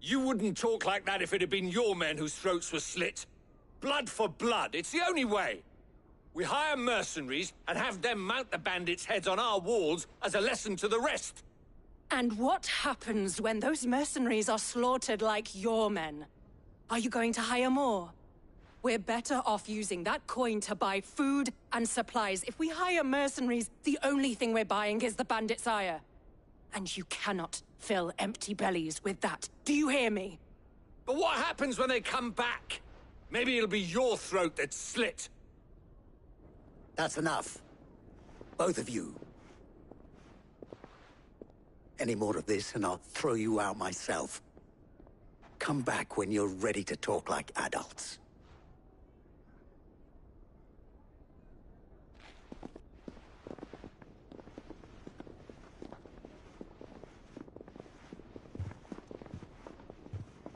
You wouldn't talk like that if it had been your men whose throats were slit. Blood for blood, it's the only way. We hire mercenaries and have them mount the bandits' heads on our walls as a lesson to the rest. And what happens when those mercenaries are slaughtered like your men? Are you going to hire more? We're better off using that coin to buy food and supplies. If we hire mercenaries, the only thing we're buying is the bandits' ire. And you cannot fill empty bellies with that. Do you hear me? But what happens when they come back? Maybe it'll be your throat that's slit. That's enough. Both of you. Any more of this and I'll throw you out myself. Come back when you're ready to talk like adults.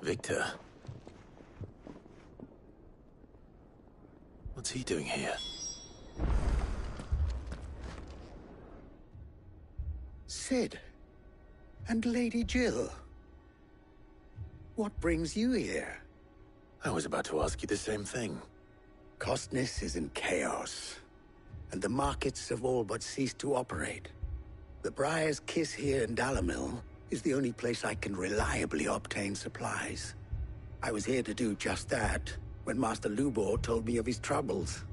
Victor. What's he doing here? Sid. And Lady Jill. What brings you here? I was about to ask you the same thing. Costness is in chaos, and the markets have all but ceased to operate. The Briar's Kiss here in Dalamil is the only place I can reliably obtain supplies. I was here to do just that when Master Lubor told me of his troubles.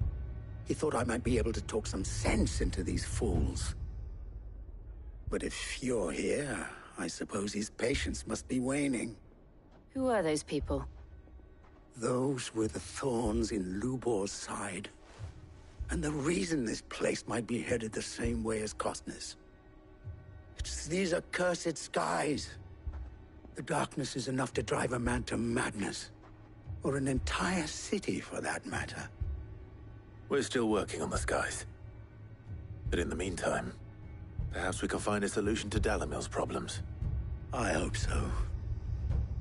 He thought I might be able to talk some sense into these fools. But if you're here, I suppose his patience must be waning. Who are those people? Those were the thorns in Lubor's side. And the reason this place might be headed the same way as Costness. It's these accursed skies. The darkness is enough to drive a man to madness. Or an entire city, for that matter. We're still working on the skies. But in the meantime, perhaps we can find a solution to Dalamil's problems. I hope so.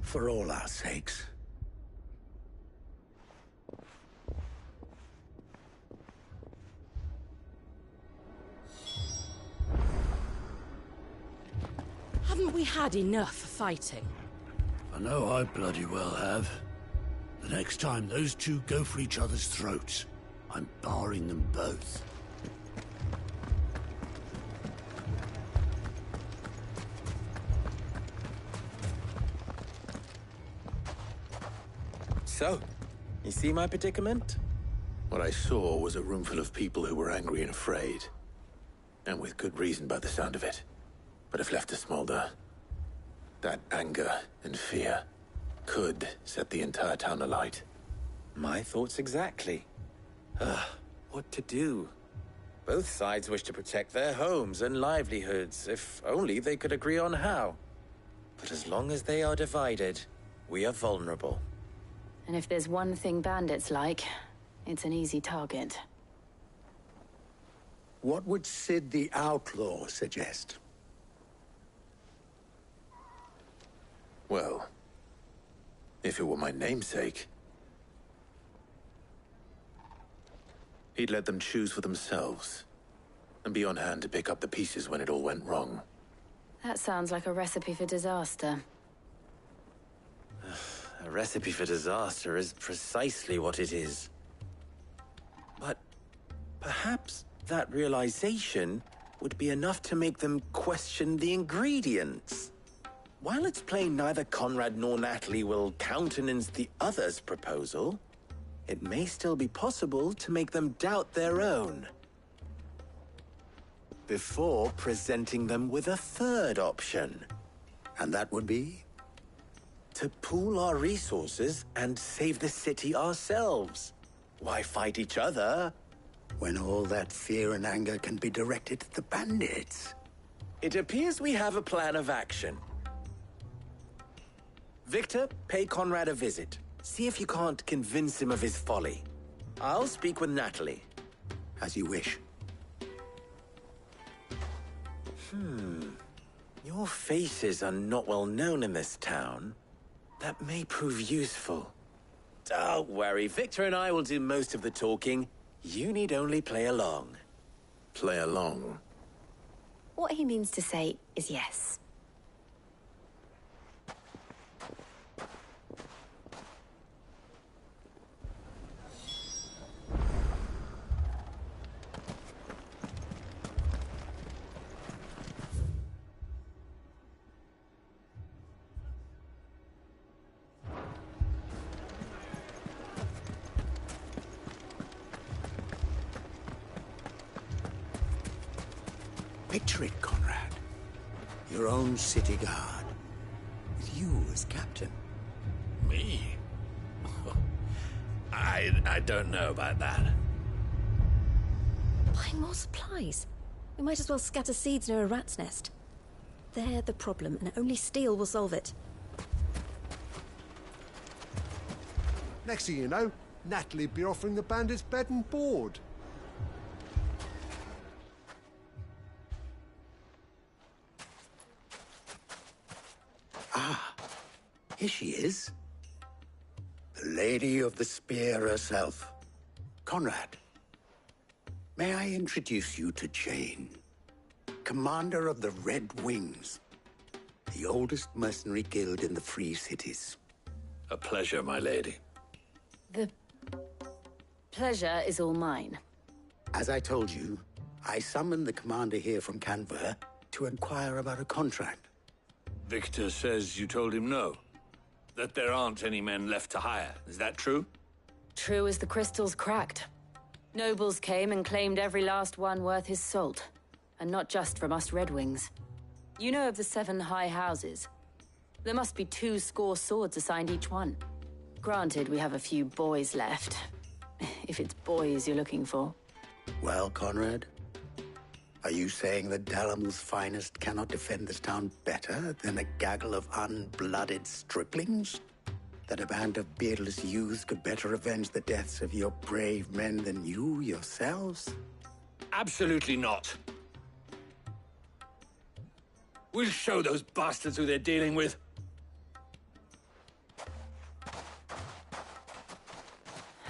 For all our sakes. Haven't we had enough fighting? I know I bloody well have. The next time those two go for each other's throats, I'm barring them both. So, you see my predicament? What I saw was a room full of people who were angry and afraid. And with good reason by the sound of it. But if left to smolder, that anger and fear could set the entire town alight. My thoughts exactly. What to do? Both sides wish to protect their homes and livelihoods, if only they could agree on how. But as long as they are divided, we are vulnerable. And if there's one thing bandits like, it's an easy target. What would Sid the Outlaw suggest? Well, if it were my namesake, he'd let them choose for themselves, and be on hand to pick up the pieces when it all went wrong. That sounds like a recipe for disaster. A recipe for disaster is precisely what it is. But perhaps that realization would be enough to make them question the ingredients. While it's plain neither Conrad nor Natalie will countenance the other's proposal, it may still be possible to make them doubt their own. Before presenting them with a third option. And that would be? To pool our resources and save the city ourselves. Why fight each other? When all that fear and anger can be directed at the bandits. It appears we have a plan of action. Victor, pay Conrad a visit. See if you can't convince him of his folly. I'll speak with Natalie. As you wish. Your faces are not well known in this town. That may prove useful. Don't worry, Victor and I will do most of the talking. You need only play along. Play along? What he means to say is yes. Picture it, Conrad. Your own city guard, with you as captain. Me? I don't know about that. Buying more supplies? We might as well scatter seeds near a rat's nest. They're the problem, and only steel will solve it. Next thing you know, Natalie'd be offering the bandits bed and board. Ah, here she is. The Lady of the Spear herself. Conrad, may I introduce you to Jane, commander of the Red Wings, the oldest mercenary guild in the Free Cities. A pleasure, my lady. The pleasure is all mine. As I told you, I summoned the commander here from Canver to inquire about a contract. Victor says you told him no. That there aren't any men left to hire. Is that true? True as the crystals cracked. Nobles came and claimed every last one worth his salt. And not just from us Red Wings. You know of the 7 high houses. There must be 2 swords assigned each one. Granted, we have a few boys left. If it's boys you're looking for. Well, Conrad, are you saying that Dalamil's finest cannot defend this town better than a gaggle of unblooded striplings? That a band of beardless youths could better avenge the deaths of your brave men than you yourselves? Absolutely not. We'll show those bastards who they're dealing with.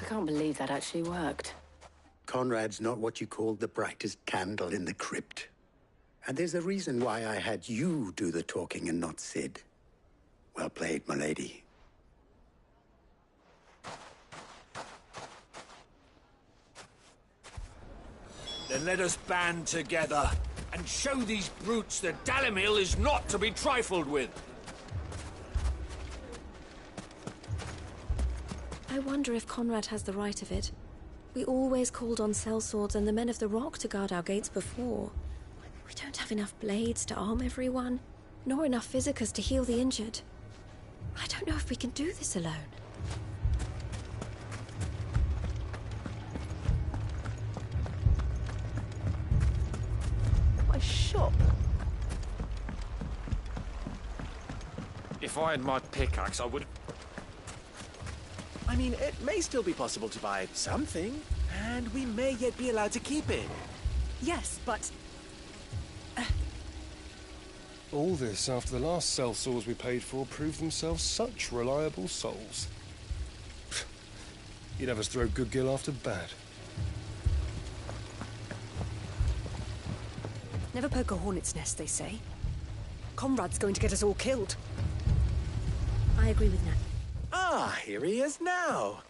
I can't believe that actually worked. Conrad's not what you called the brightest candle in the crypt. And there's a reason why I had you do the talking and not Sid. Well played, my lady. Then let us band together and show these brutes that Dalamil is not to be trifled with. I wonder if Conrad has the right of it. We always called on sellswords and the men of the Rock to guard our gates before. We don't have enough blades to arm everyone, nor enough physicers to heal the injured. I don't know if we can do this alone. My shop. If I had my pickaxe, I would... I mean, it may still be possible to buy something, and we may yet be allowed to keep it. Yes, but All this after the last sellswords we paid for proved themselves such reliable souls. You'd have us throw good gil after bad. never poke a hornet's nest, they say. Conrad's going to get us all killed. I agree with Nat. Ah, here he is now.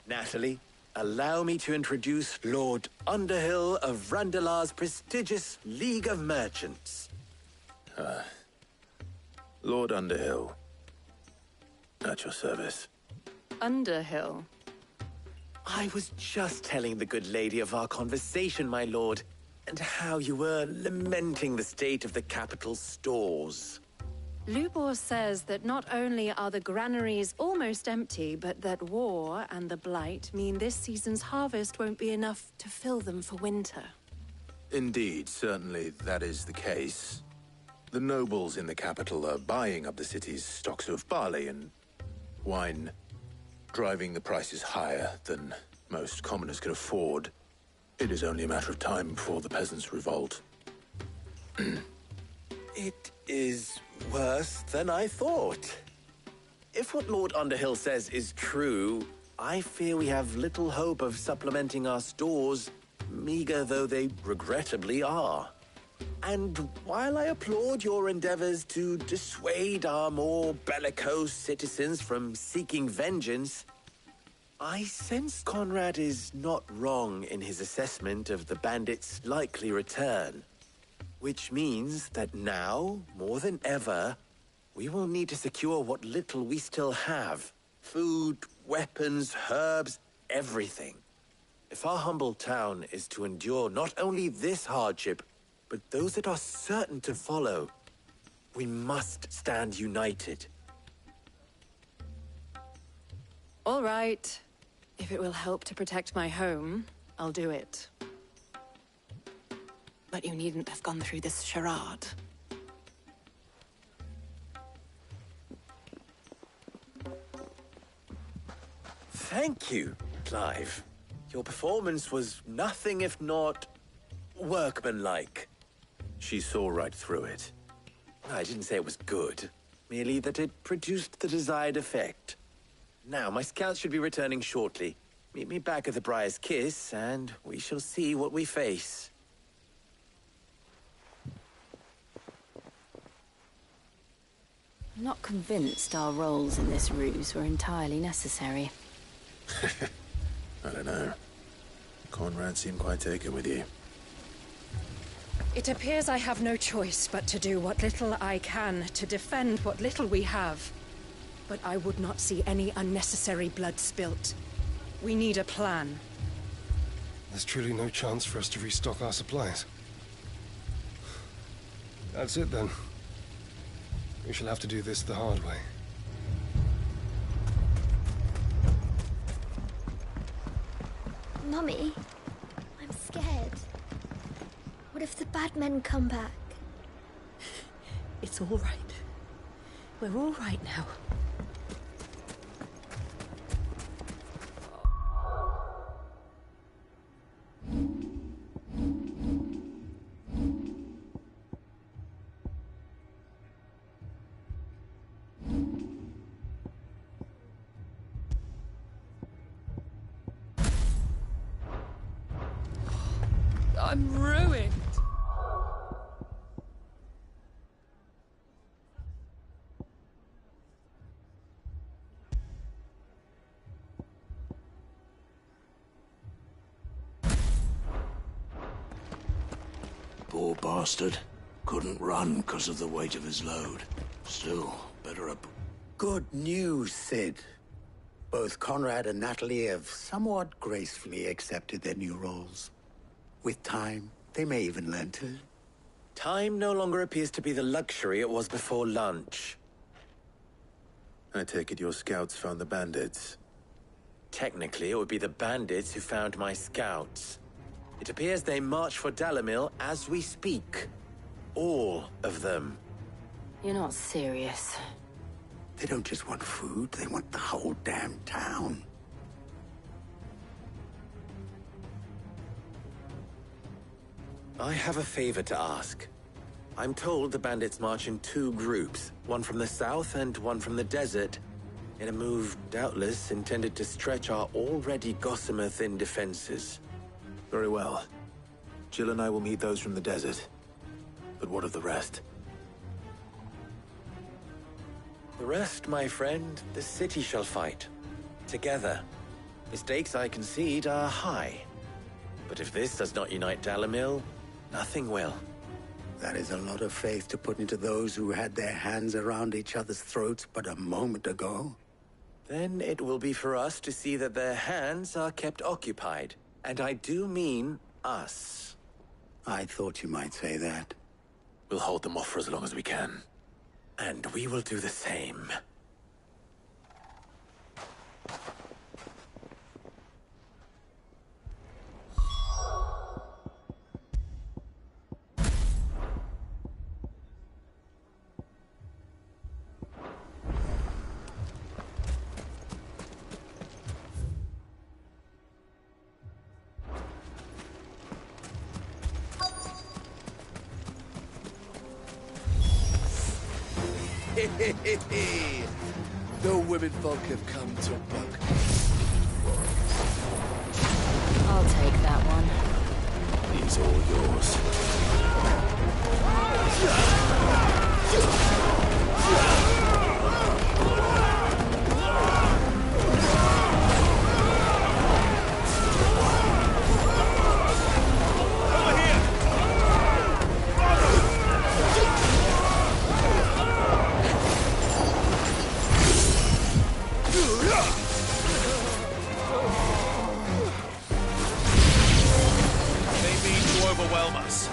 Natalie, allow me to introduce Lord Underhill of Randalar's prestigious League of Merchants. Lord Underhill. At your service. Underhill? I was just telling the good lady of our conversation, my lord, and how you were lamenting the state of the capital's stores. Lubor says that not only are the granaries almost empty, but that war and the Blight mean this season's harvest won't be enough to fill them for winter. Indeed, certainly that is the case. The nobles in the capital are buying up the city's stocks of barley and wine, driving the prices higher than most commoners can afford. It is only a matter of time before the peasants revolt. It is worse than I thought. If what Lord Underhill says is true, I fear we have little hope of supplementing our stores, meager though they regrettably are. And while I applaud your endeavors to dissuade our more bellicose citizens from seeking vengeance, I sense Conrad is not wrong in his assessment of the bandits' likely return. Which means that now, more than ever, we will need to secure what little we still have. Food, weapons, herbs, everything. If our humble town is to endure not only this hardship, but those that are certain to follow. We must stand united. All right. If it will help to protect my home, I'll do it. But you needn't have gone through this charade. Thank you, Clive. Your performance was nothing if not workmanlike. She saw right through it. I didn't say it was good, merely that it produced the desired effect. Now, my scouts should be returning shortly. Meet me back at the Briar's Kiss, and we shall see what we face. I'm not convinced our roles in this ruse were entirely necessary. I don't know. Conrad seemed quite taken with you. It appears I have no choice but to do what little I can to defend what little we have. But I would not see any unnecessary blood spilt. We need a plan. There's truly no chance for us to restock our supplies. That's it then. We shall have to do this the hard way. Mummy, I'm scared. What if the bad men come back? It's all right. We're all right now. I'm ruined. Poor bastard. Couldn't run because of the weight of his load. Still, better up. Good news, Sid. Both Conrad and Natalie have somewhat gracefully accepted their new roles. With time, they may even learn to. Time no longer appears to be the luxury it was before lunch. I take it your scouts found the bandits. Technically, it would be the bandits who found my scouts. It appears they march for Dalamil as we speak. All of them. You're not serious. They don't just want food, they want the whole damn town. I have a favor to ask. I'm told the bandits march in two groups, one from the south and one from the desert, in a move doubtless intended to stretch our already gossamer-thin defenses. Very well. Jill and I will meet those from the desert. But what of the rest? The rest, my friend, the city shall fight. Together. The stakes, I concede, are high. But if this does not unite Dalamil, nothing will. That is a lot of faith to put into those who had their hands around each other's throats but a moment ago. Then it will be for us to see that their hands are kept occupied. And I do mean us. I thought you might say that. We'll hold them off for as long as we can. And we will do the same. The women folk have come to bug. I'll take that one. He's all yours. They mean to overwhelm us.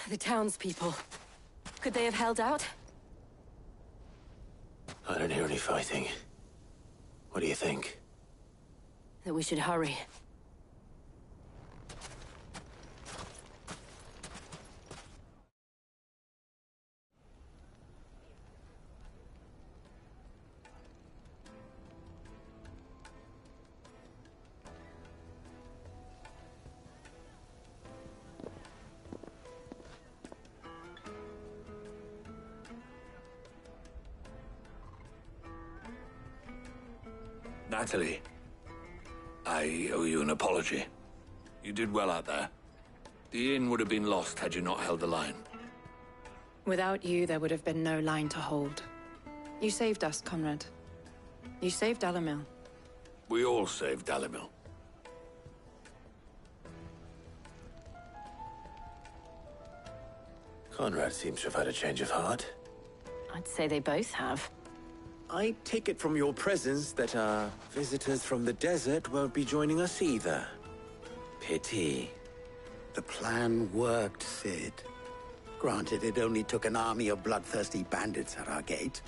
The townspeople. Could they have held out? I don't hear any fighting. What do you think? That we should hurry. Natalie, I owe you an apology. You did well out there. The inn would have been lost had you not held the line. Without you, there would have been no line to hold. You saved us, Conrad. You saved Dalamil. We all saved Dalamil. Conrad seems to have had a change of heart. I'd say they both have. I take it from your presence that our visitors from the desert won't be joining us either. Pity. The plan worked, Sid. Granted, it only took an army of bloodthirsty bandits at our gate.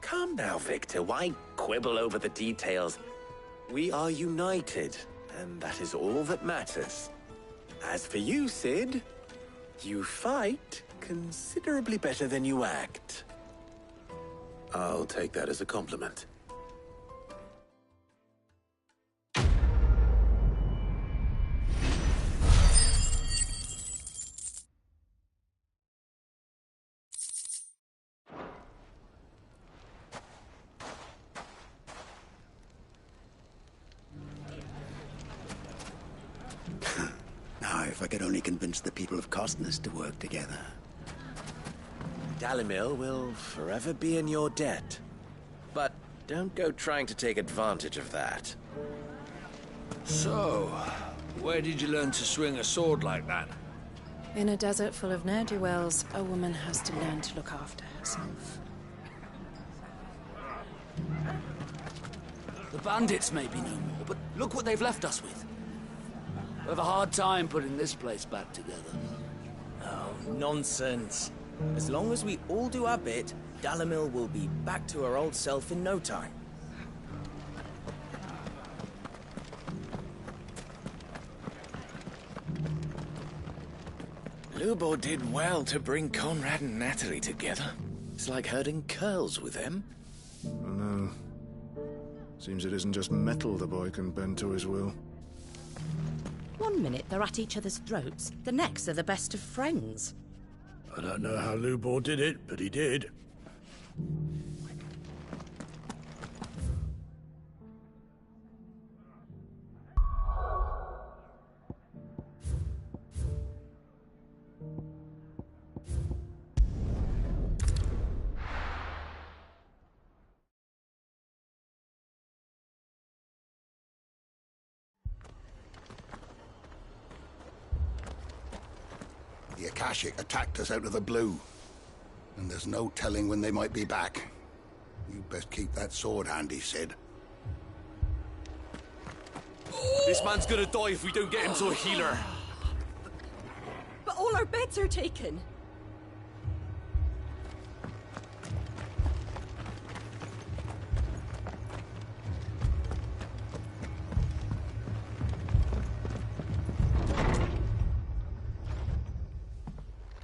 Come now, Victor. Why quibble over the details? We are united, and that is all that matters. As for you, Sid, you fight considerably better than you act. I'll take that as a compliment. Now, if I could only convince the people of Costness to work together. Dalamil will forever be in your debt. But don't go trying to take advantage of that. So, where did you learn to swing a sword like that? In a desert full of ne'er-do-wells, a woman has to learn to look after herself. The bandits may be no more, but look what they've left us with. We have a hard time putting this place back together. Oh, nonsense. As long as we all do our bit, Dalamil will be back to her old self in no time. Lubo did well to bring Conrad and Natalie together. It's like herding curls with them. I know. Seems it isn't just metal the boy can bend to his will. One minute they're at each other's throats, the next they're the best of friends. I don't know how Lubor did it, but he did. The Akashic attacked us out of the blue, and there's no telling when they might be back. You best keep that sword handy, Sid. This man's gonna die if we don't get him to a healer. But all our beds are taken.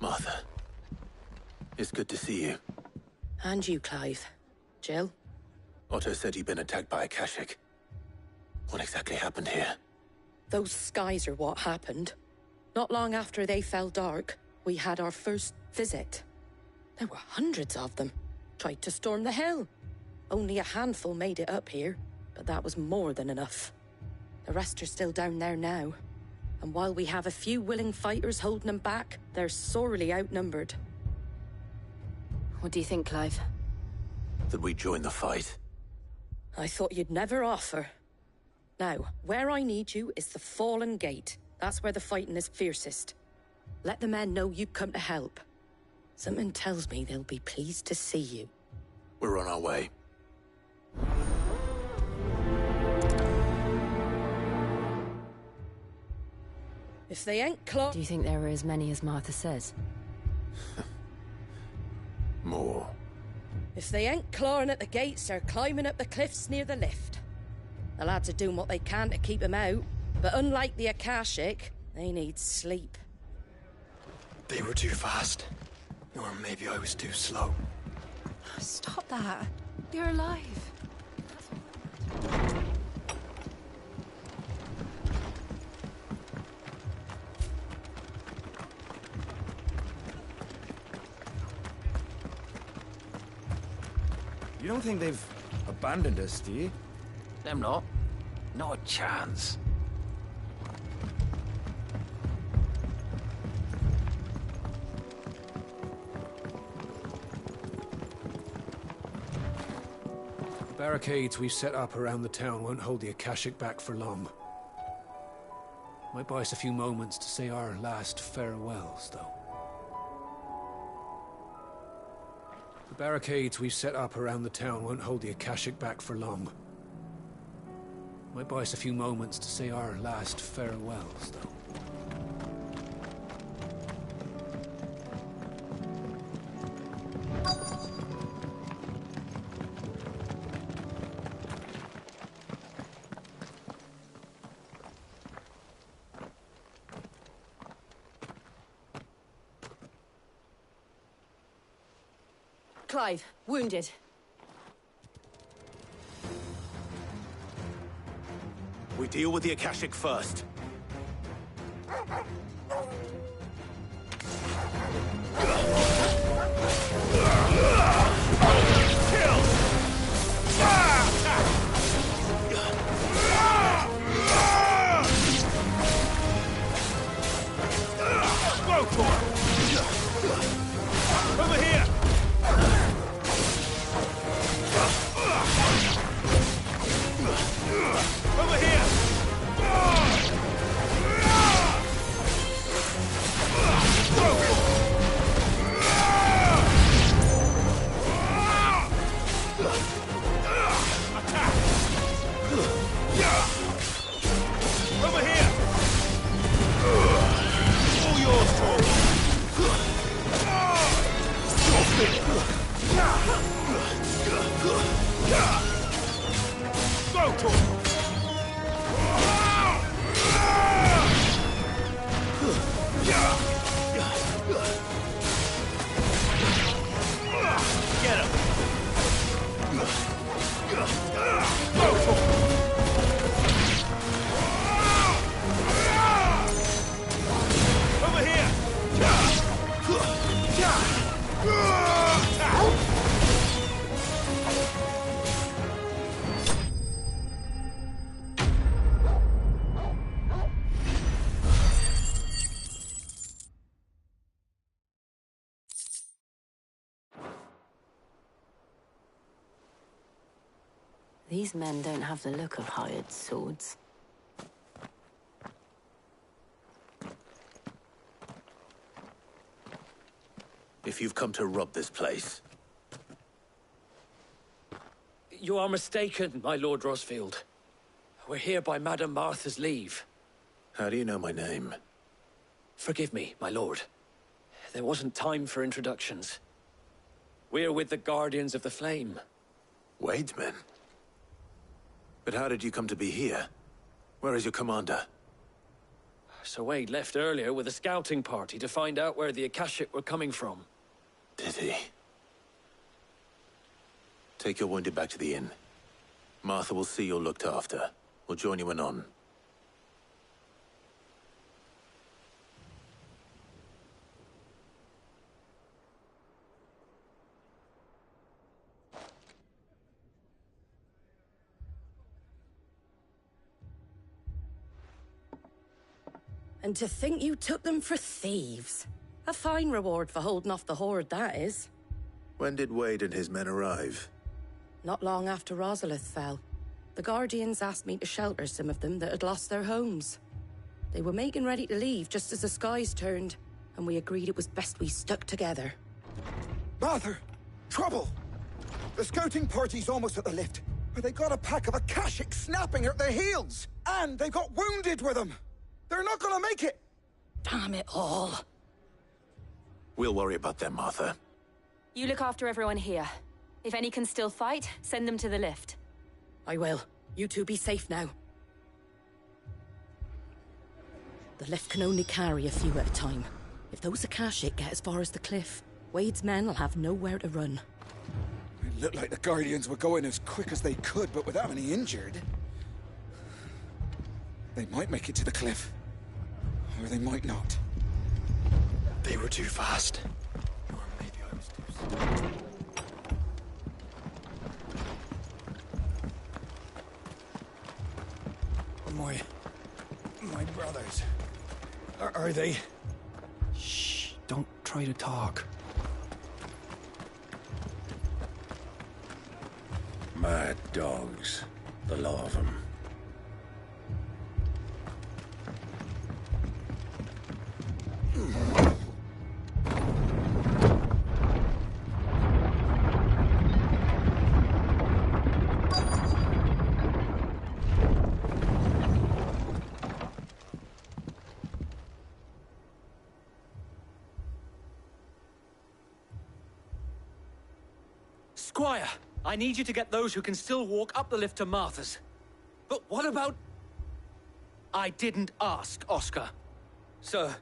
Martha, it's good to see you. And you, Clive. Jill? Otto said you'd been attacked by Akashic. What exactly happened here? Those skies are what happened. Not long after they fell dark, we had our first visit. There were hundreds of them. Tried to storm the hill. Only a handful made it up here, but that was more than enough. The rest are still down there now. And while we have a few willing fighters holding them back, they're sorely outnumbered. What do you think, Clive? That we join the fight? I thought you'd never offer. Now, where I need you is the Fallen Gate. That's where the fighting is fiercest. Let the men know you've come to help. Something tells me they'll be pleased to see you. We're on our way. If they ain't close... Do you think there are as many as Martha says? More. If they ain't clawing at the gates, they're climbing up the cliffs near the lift. The lads are doing what they can to keep them out, but unlike the Akashic, they need sleep. They were too fast. Or maybe I was too slow. Stop that. You're alive. You don't think they've abandoned us, do you? Them not. Not a chance. The barricades we've set up around the town won't hold the Akashic back for long. Might buy us a few moments to say our last farewells, though. The barricades we've set up around the town won't hold the Akashic back for long. Might buy us a few moments to say our last farewells, though. Clive, wounded. We deal with the Akashic first. Go for it! Over here! Over here! These men don't have the look of hired swords. If you've come to rob this place... You are mistaken, my Lord Rosfield. We're here by Madame Martha's leave. How do you know my name? Forgive me, my lord. There wasn't time for introductions. We're with the Guardians of the Flame. Wade's men? But how did you come to be here? Where is your commander? Sir Wade left earlier with a scouting party to find out where the Akashic were coming from. Did he? Take your wounded back to the inn. Martha will see you're looked after. We'll join you anon. And to think you took them for thieves. A fine reward for holding off the horde, that is. When did Wade and his men arrive? Not long after Rosalith fell. The Guardians asked me to shelter some of them that had lost their homes. They were making ready to leave just as the skies turned, and we agreed it was best we stuck together. Martha! Trouble! The scouting party's almost at the lift, where they got a pack of Akashic snapping at their heels! And they got wounded with them! They're not gonna make it! Damn it all. We'll worry about them, Martha. You look after everyone here. If any can still fight, send them to the lift. I will. You two be safe now. The lift can only carry a few at a time. If those Akashic get as far as the cliff, Wade's men will have nowhere to run. It looked like the Guardians were going as quick as they could, but without any injured. They might make it to the cliff. Or they might not. They were too fast. Or maybe I was too slow. My brothers. Are they? Shh, don't try to talk. Mad dogs. The law of them. Squire, I need you to get those who can still walk up the lift to Martha's. But what about... I didn't ask, Oscar. Sir.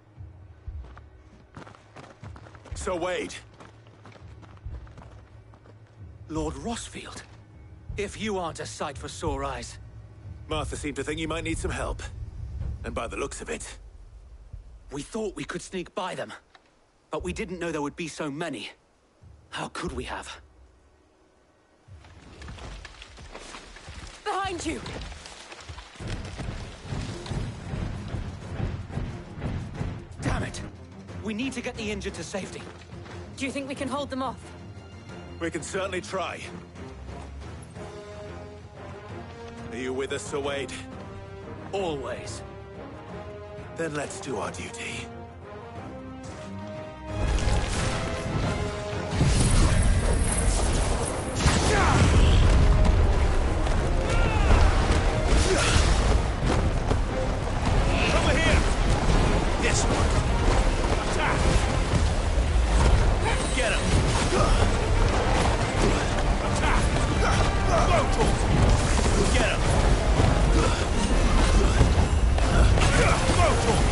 Sir Wade. Lord Rosfield. If you aren't a sight for sore eyes. Martha seemed to think you might need some help. And by the looks of it... We thought we could sneak by them. But we didn't know there would be so many. How could we have? Behind you! Damn it! We need to get the injured to safety. Do you think we can hold them off? We can certainly try. Are you with us, Sir Wade? Always. Then let's do our duty. Over here! This one. Attack! Get him! Attack! Blowtorch! Get him! Blowtorch!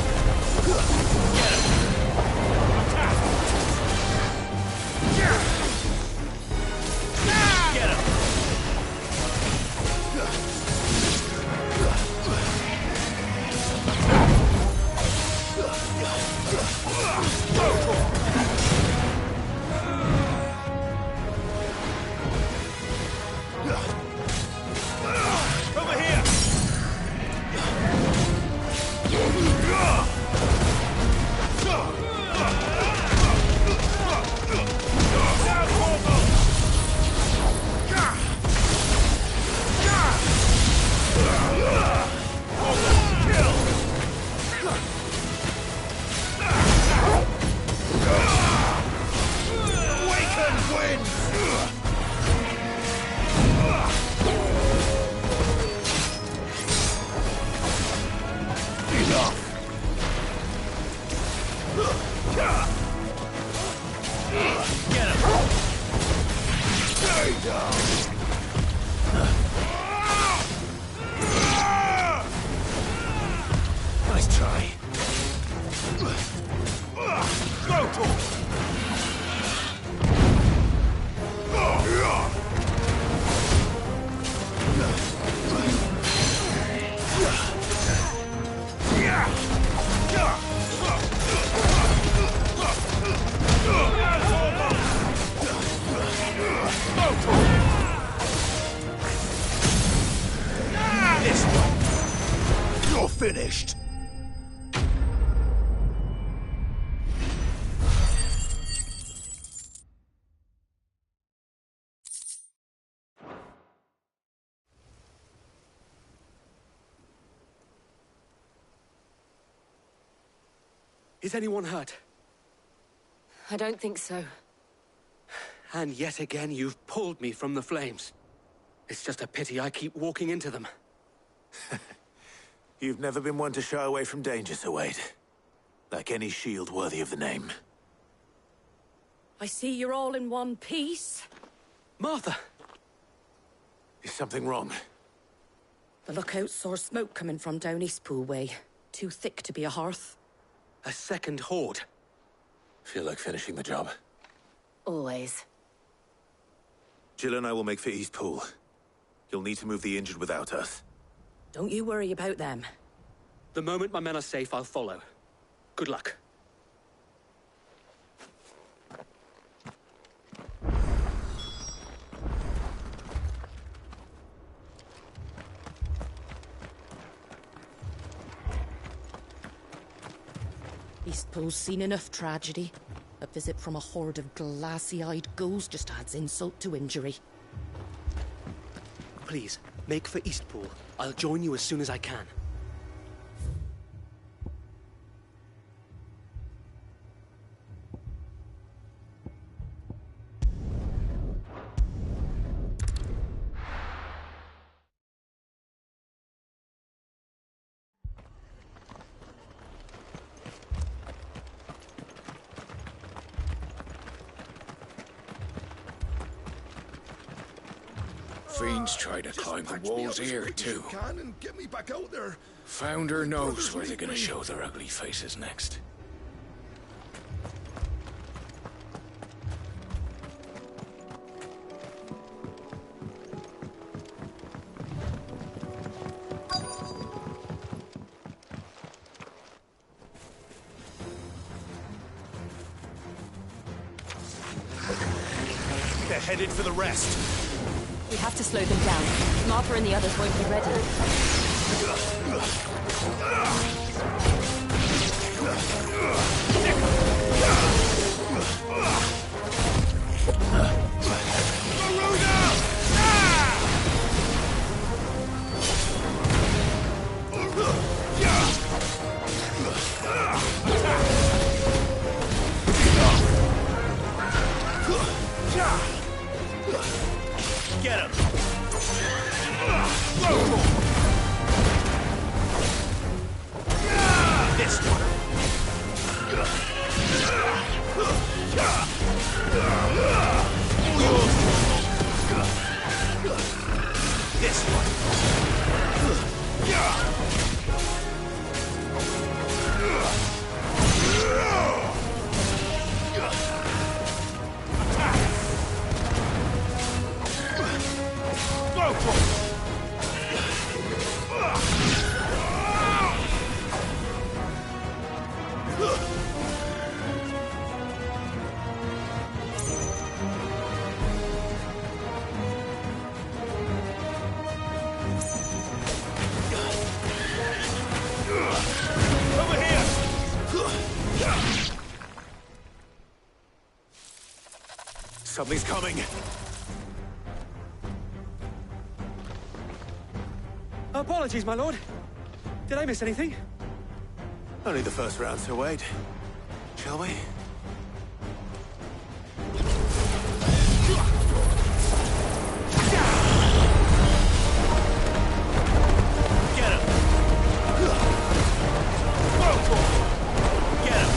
finished. Is anyone hurt? I don't think so. And yet again, you've pulled me from the flames. It's just a pity I keep walking into them. You've never been one to shy away from danger, Sir Wade. Like any shield worthy of the name. I see you're all in one piece. Martha! Is something wrong? The lookout saw smoke coming from down Eastpool way. Too thick to be a hearth. A second horde. Feel like finishing the job? Always. Jill and I will make for Eastpool. You'll need to move the injured without us. Don't you worry about them. The moment my men are safe, I'll follow. Good luck. Eastpool's seen enough tragedy. A visit from a horde of glassy-eyed ghouls just adds insult to injury. Please, make for Eastpool. I'll join you as soon as I can. Fiends try to climb the walls here, too. And get me back out there. Founder knows where they're gonna show their ugly faces next. They're headed for the rest. We have to slow them down. Martha and the others won't be ready. Get him! This one! This one! Something's coming. Apologies, my lord. Did I miss anything? Only the first round, Sir Wade. Shall we? Get him! Get him!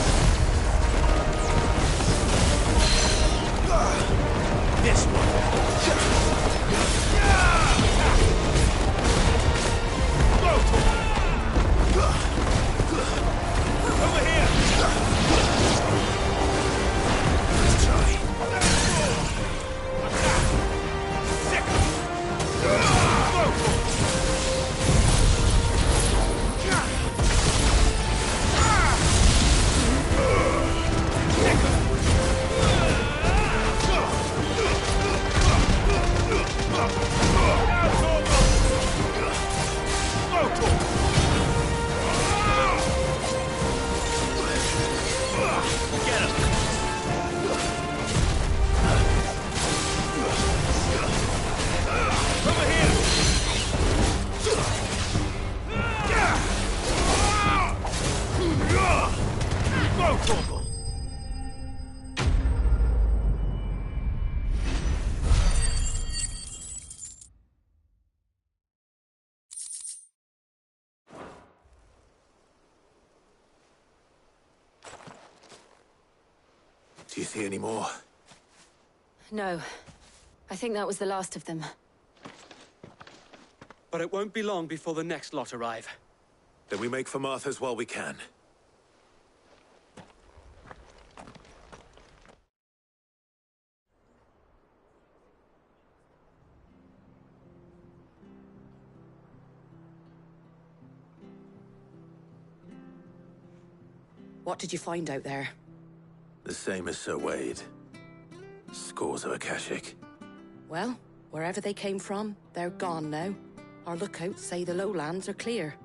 This one! Over here! Do you see any more? No. I think that was the last of them. But it won't be long before the next lot arrive. Then we make for Martha's while we can. What did you find out there? The same as Sir Wade. Scores of Akashic. Well, wherever they came from, they're gone now. Our lookouts say the lowlands are clear.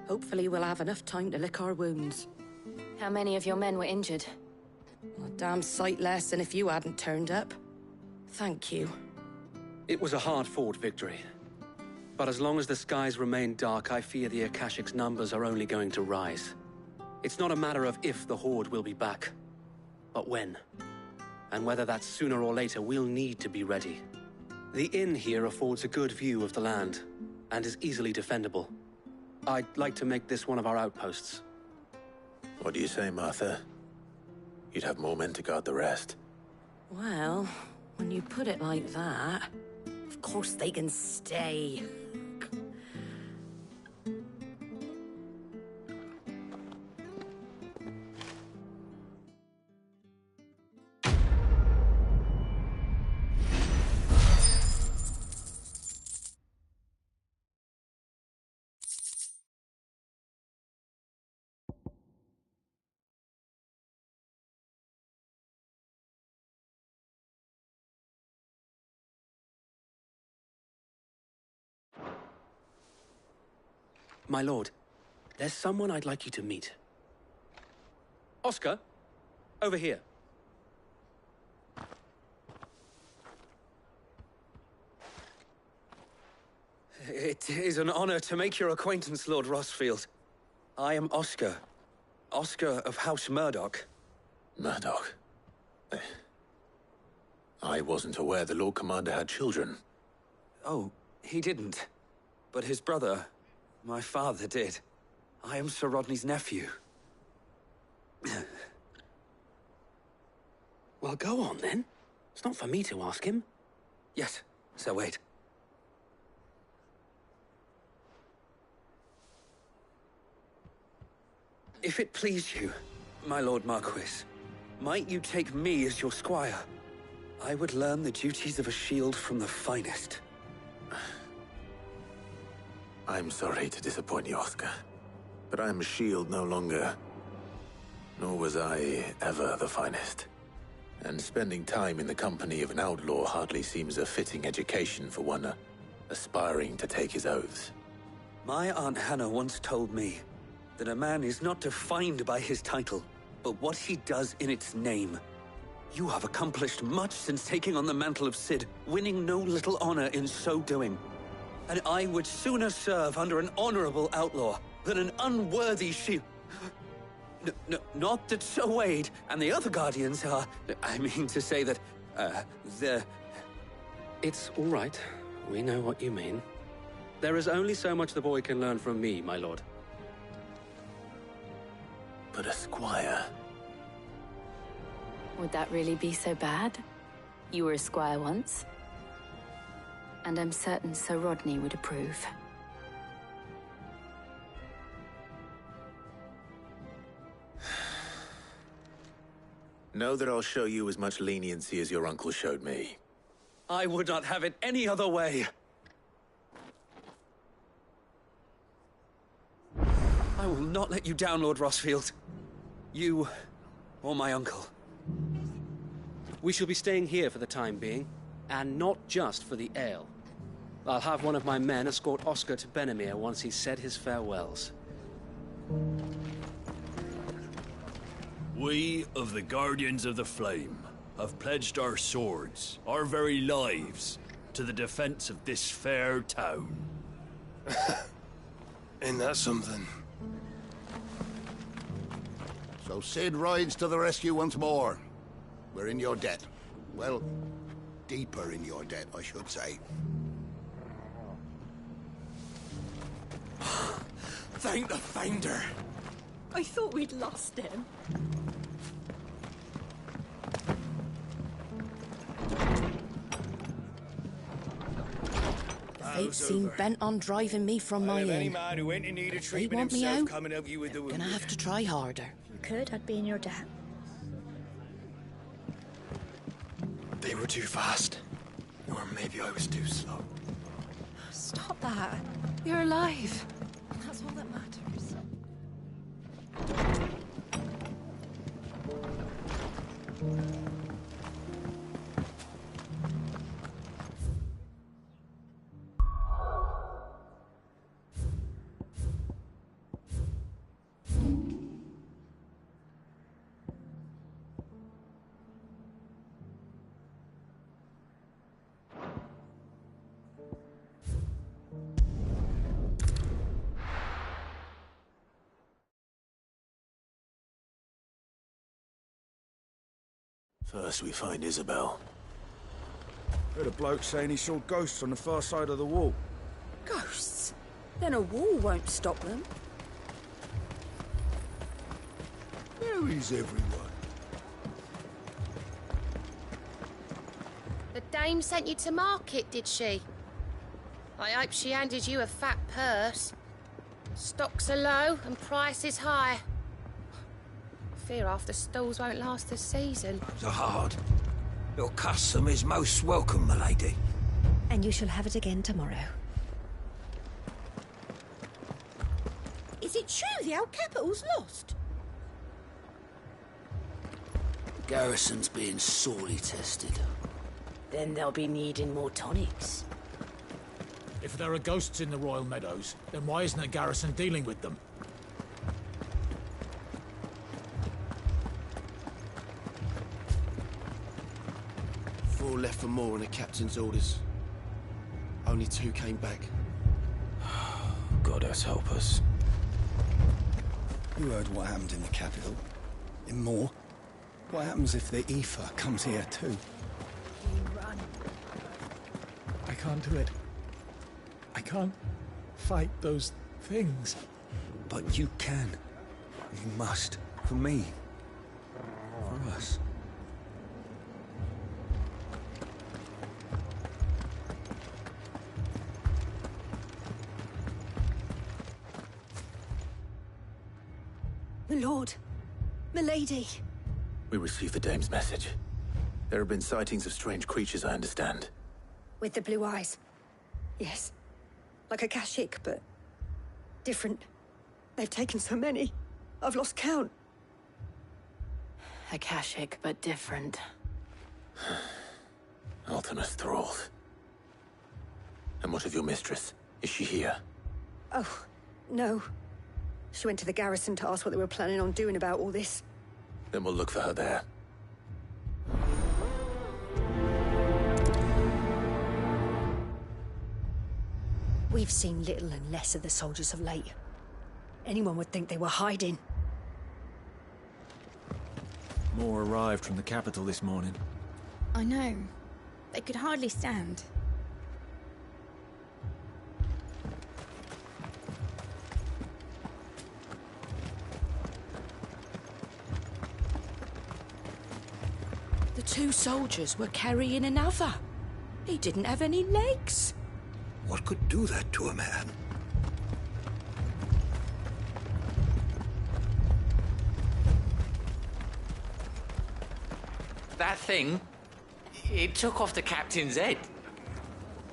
Hopefully we'll have enough time to lick our wounds. How many of your men were injured? A damn sight less than if you hadn't turned up. Thank you. It was a hard-fought victory. But as long as the skies remain dark, I fear the Akashic's numbers are only going to rise. It's not a matter of if the Horde will be back, but when. And whether that's sooner or later, we'll need to be ready. The inn here affords a good view of the land, and is easily defendable. I'd like to make this one of our outposts. What do you say, Martha? You'd have more men to guard the rest. Well, when you put it like that, of course they can stay. My lord, there's someone I'd like you to meet. Oscar, over here. It is an honor to make your acquaintance, Lord Rossfield. I am Oscar. Oscar of House Murdoch. Murdoch? I wasn't aware the Lord Commander had children. Oh, he didn't. But his brother, my father, did. I am Sir Rodney's nephew. Well, go on, then. It's not for me to ask him. Yes, Sir Wade. If it please you, my Lord Marquis, might you take me as your squire? I would learn the duties of a shield from the finest. I'm sorry to disappoint you, Oscar, but I'm a shield no longer. Nor was I ever the finest. And spending time in the company of an outlaw hardly seems a fitting education for one aspiring to take his oaths. My Aunt Hannah once told me that a man is not defined by his title, but what he does in its name. You have accomplished much since taking on the mantle of Cid, winning no little honor in so doing. And I would sooner serve under an honorable outlaw than an unworthy shield. Not that Sir Wade and the other Guardians are... I mean to say that, they're... It's all right. We know what you mean. There is only so much the boy can learn from me, my lord. But a squire... Would that really be so bad? You were a squire once. And I'm certain Sir Rodney would approve. Know that I'll show you as much leniency as your uncle showed me. I would not have it any other way. I will not let you down, Lord Rossfield. You or my uncle. We shall be staying here for the time being, and not just for the ale. I'll have one of my men escort Oscar to Benimir once he's said his farewells. We of the Guardians of the Flame have pledged our swords, our very lives, to the defense of this fair town. Ain't that something? So Cid rides to the rescue once more. We're in your debt. Well, deeper in your debt, I should say. Thank the Finder! I thought we'd lost him. Barricade seem bent on driving me from my inn. man who ain't in need of They treatment want me himself out. coming up you with the Gonna have to try harder. If you could, I'd be in your debt. They were too fast. Or maybe I was too slow. Stop that. You're alive. That's all that matters. First we find Isabel. Heard a bloke saying he saw ghosts on the far side of the wall. Ghosts? Then a wall won't stop them. Where is everyone? The dame sent you to market, did she? I hope she handed you a fat purse. Stocks are low and prices high. Fear half the stalls won't last the season. So hard. Your custom is most welcome, my lady. And you shall have it again tomorrow. Is it true the old capital's lost? The garrison's being sorely tested. Then they'll be needing more tonics. If there are ghosts in the Royal Meadows, then why isn't the garrison dealing with them? Four left for more on the captain's orders. Only 2 came back. God help us. You heard what happened in the capital. In Moor. What happens if the Aoife comes here too? Run. I can't do it. I can't fight those things. But you can. You must. For me. For us. My lord. Milady. We received the dame's message. There have been sightings of strange creatures, I understand. With the blue eyes. Yes. Like a Kashik, but different. They've taken so many. I've lost count. Akashic, but different. Ultimus thralls. And what of your mistress? Is she here? Oh, no. She went to the garrison to ask what they were planning on doing about all this. Then we'll look for her there. We've seen little and less of the soldiers of late. Anyone would think they were hiding. More arrived from the capital this morning. I know. They could hardly stand. The 2 soldiers were carrying another. He didn't have any legs. What could do that to a man? That thing, it took off the captain's head.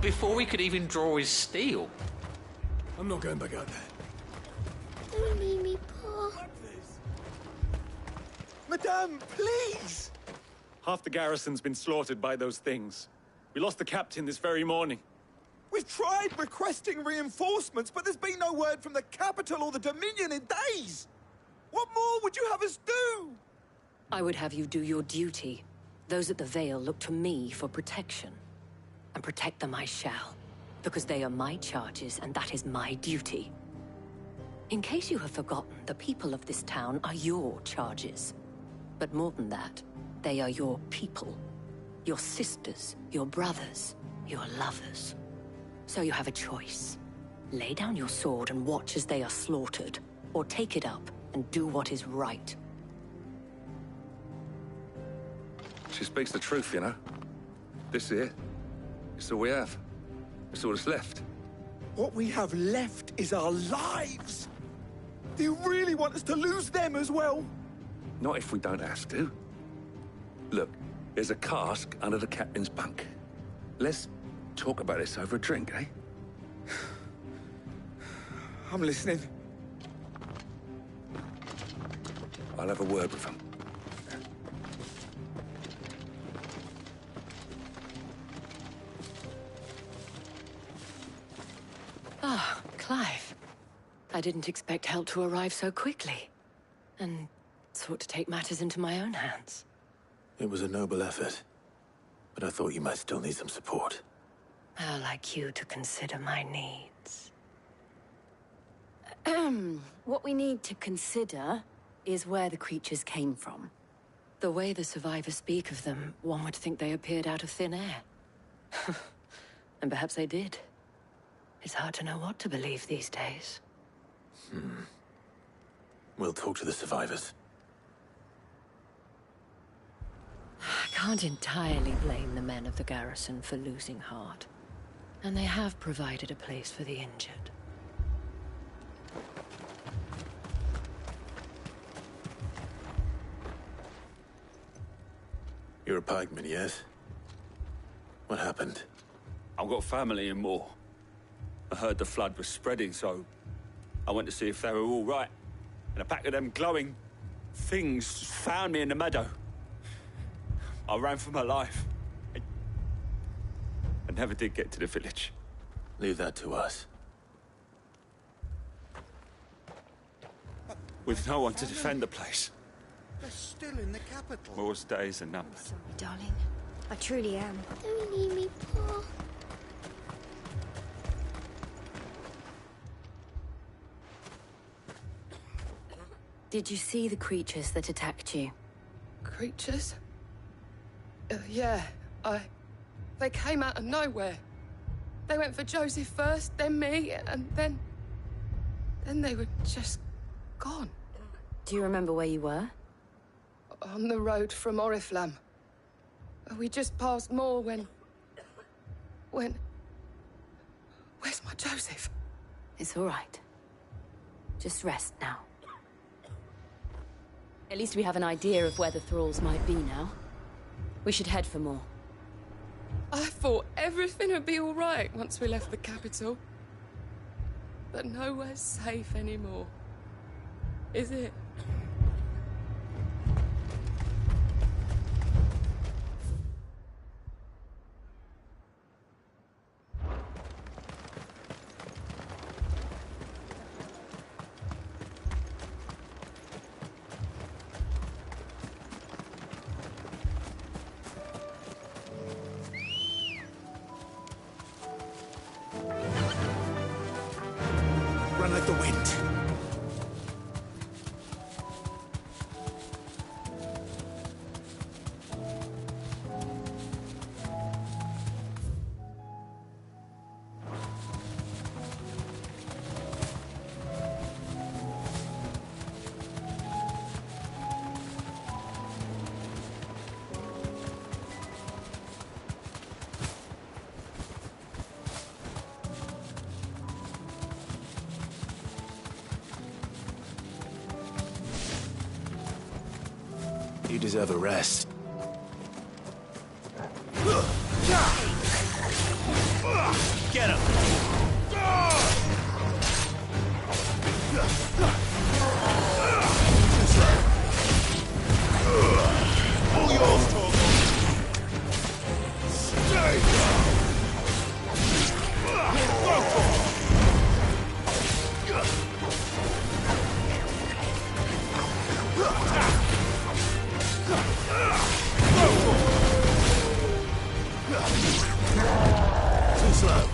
Before we could even draw his steel. I'm not going back out there. Don't leave me, Paul. Madame, please! Half the garrison's been slaughtered by those things. We lost the captain this very morning. We've tried requesting reinforcements, but there's been no word from the capital or the Dominion in days. What more would you have us do? I would have you do your duty. Those at the Vale look to me for protection. And protect them I shall. Because they are my charges, and that is my duty. In case you have forgotten, the people of this town are your charges. But more than that, they are your people. Your sisters, your brothers, your lovers. So you have a choice. Lay down your sword and watch as they are slaughtered, or take it up and do what is right. She speaks the truth, you know. This here, it's all we have. It's all that's left. What we have left is our lives. Do you really want us to lose them as well? Not if we don't have to. Look, there's a cask under the captain's bunk. Let's talk about this over a drink, eh? I'm listening. I'll have a word with him. Ah, Clive. I didn't expect help to arrive so quickly. And sought to take matters into my own hands. It was a noble effort, but I thought you might still need some support. How like you to consider my needs. What we need to consider is where the creatures came from. The way the survivors speak of them, one would think they appeared out of thin air. And perhaps they did. It's hard to know what to believe these days. We'll talk to the survivors. I can't entirely blame the men of the garrison for losing heart. And they have provided a place for the injured. You're a pikeman, yes? What happened? I've got family in Moor. I heard the flood was spreading, so I went to see if they were all right. And a pack of them glowing things found me in the meadow. I ran for my life. I never did get to the village. Leave that to us. With no one to defend the place. They're still in the capital. Moor's days are numbered. Sorry, darling. I truly am. Don't leave me, Pa. Did you see the creatures that attacked you? Creatures? Yeah, They came out of nowhere. They went for Joseph first, then me, and then they were just gone. Do you remember where you were? On the road from Oriflamme. We just passed Moor when... Where's my Joseph? It's all right. Just rest now. At least we have an idea of where the thralls might be now. We should head for Moor. I thought everything would be all right once we left the capital. But nowhere's safe anymore. Is it? Run like the wind. You deserve a rest. Get him! All yours, Torgal. Stay down. Go for it. Too slow.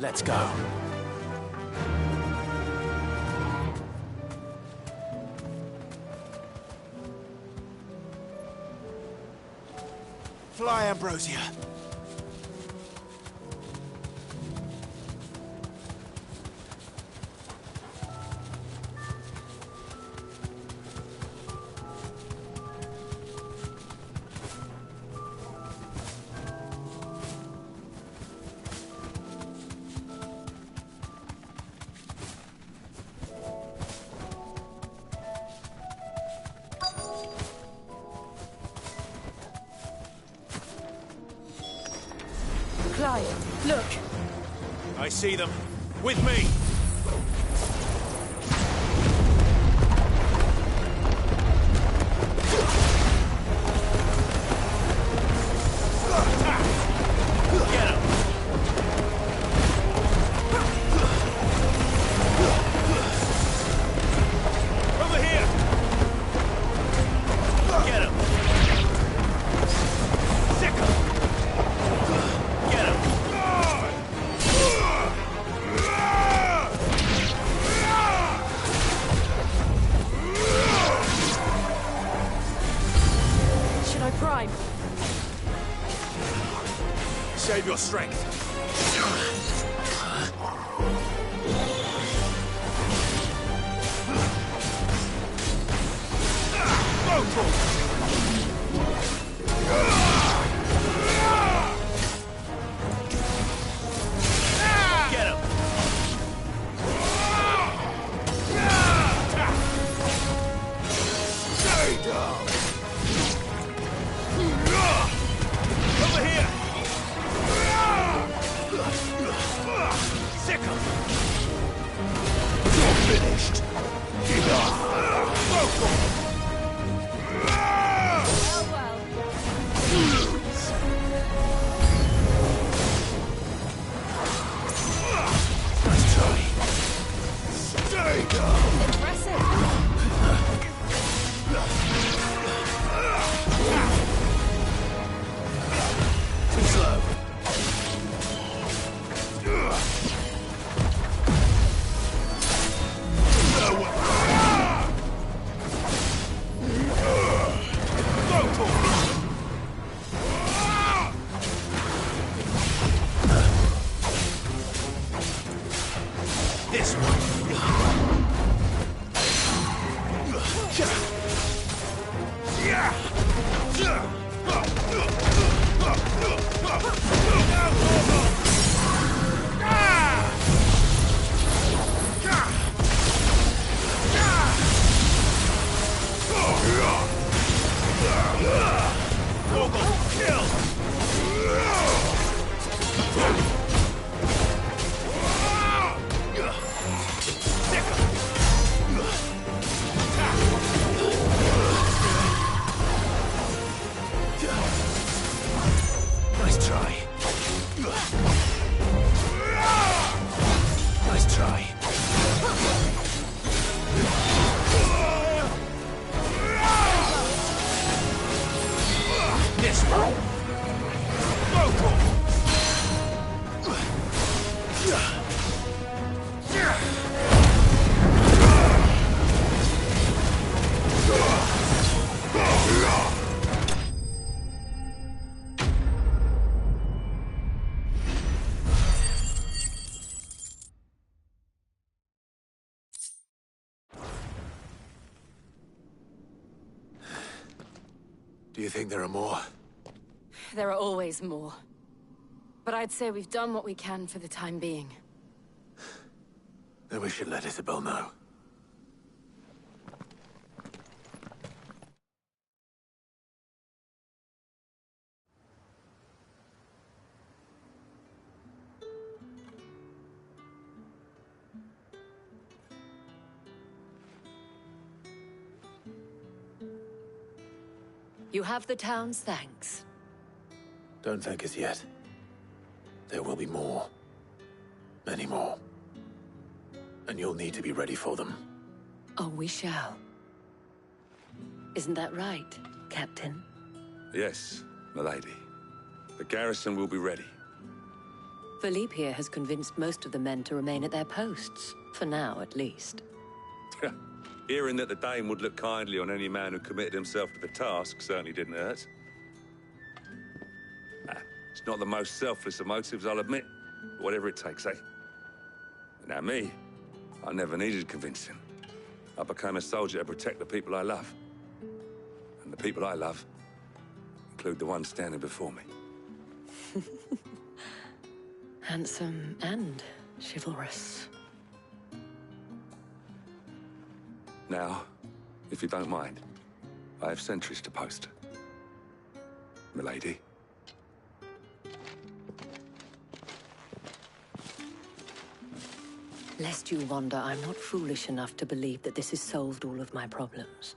Let's go. Fly, Ambrosia. Look! I see them. With me! Get him! Over here! Get him! Sick him! Get him! Should I prime? Save your strength. Get him! Stay down! Over here! Sick him! You're finished! Nice try. Stay down! Impressive! Too slow. This one. Nice try. Nice try. This one. Do you think there are more? There are always more. But I'd say we've done what we can for the time being. Then we should let Isabel know. You have the town's thanks. Don't thank us yet. There will be more. Many more. And you'll need to be ready for them. Oh, we shall. Isn't that right, Captain? Yes, my lady. The garrison will be ready. Philippe here has convinced most of the men to remain at their posts, for now at least. Hearing that the Dame would look kindly on any man who committed himself to the task certainly didn't hurt. It's not the most selfless of motives, I'll admit. But whatever it takes, eh? Now me, I never needed convincing. I became a soldier to protect the people I love. And the people I love include the ones standing before me. Handsome and chivalrous. Now, if you don't mind, I have sentries to post. Milady. Lest you wonder, I'm not foolish enough to believe that this has solved all of my problems.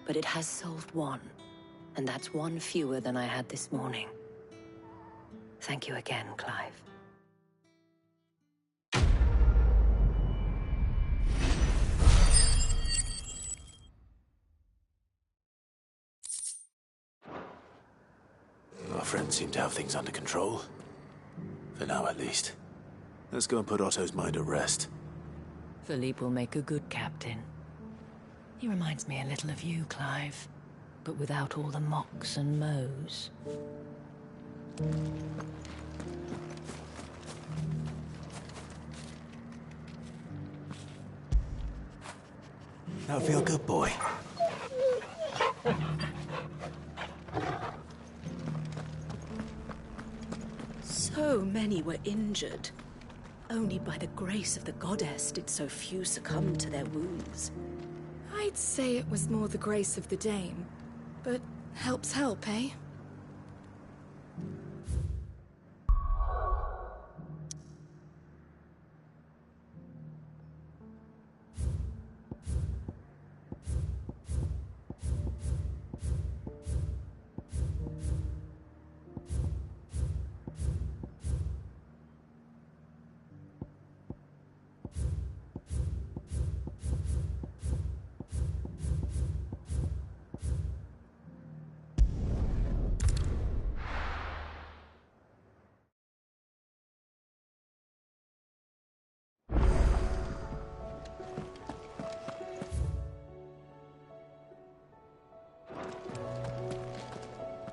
But it has solved one, and that's one fewer than I had this morning. Thank you again, Clive. Our friends seem to have things under control. For now, at least. Let's go and put Otto's mind at rest. Philippe will make a good captain. He reminds me a little of you, Clive, but without all the mocks and mows. That'll feel good, boy. So many were injured. Only by the grace of the goddess did so few succumb to their wounds. I'd say it was more the grace of the Dame. But help's help, eh?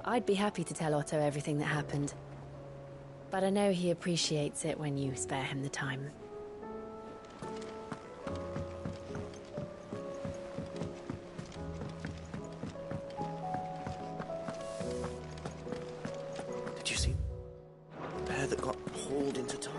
I'd be happy to tell Otto everything that happened. But I know he appreciates it when you spare him the time. Did you see the pair that got hauled into time?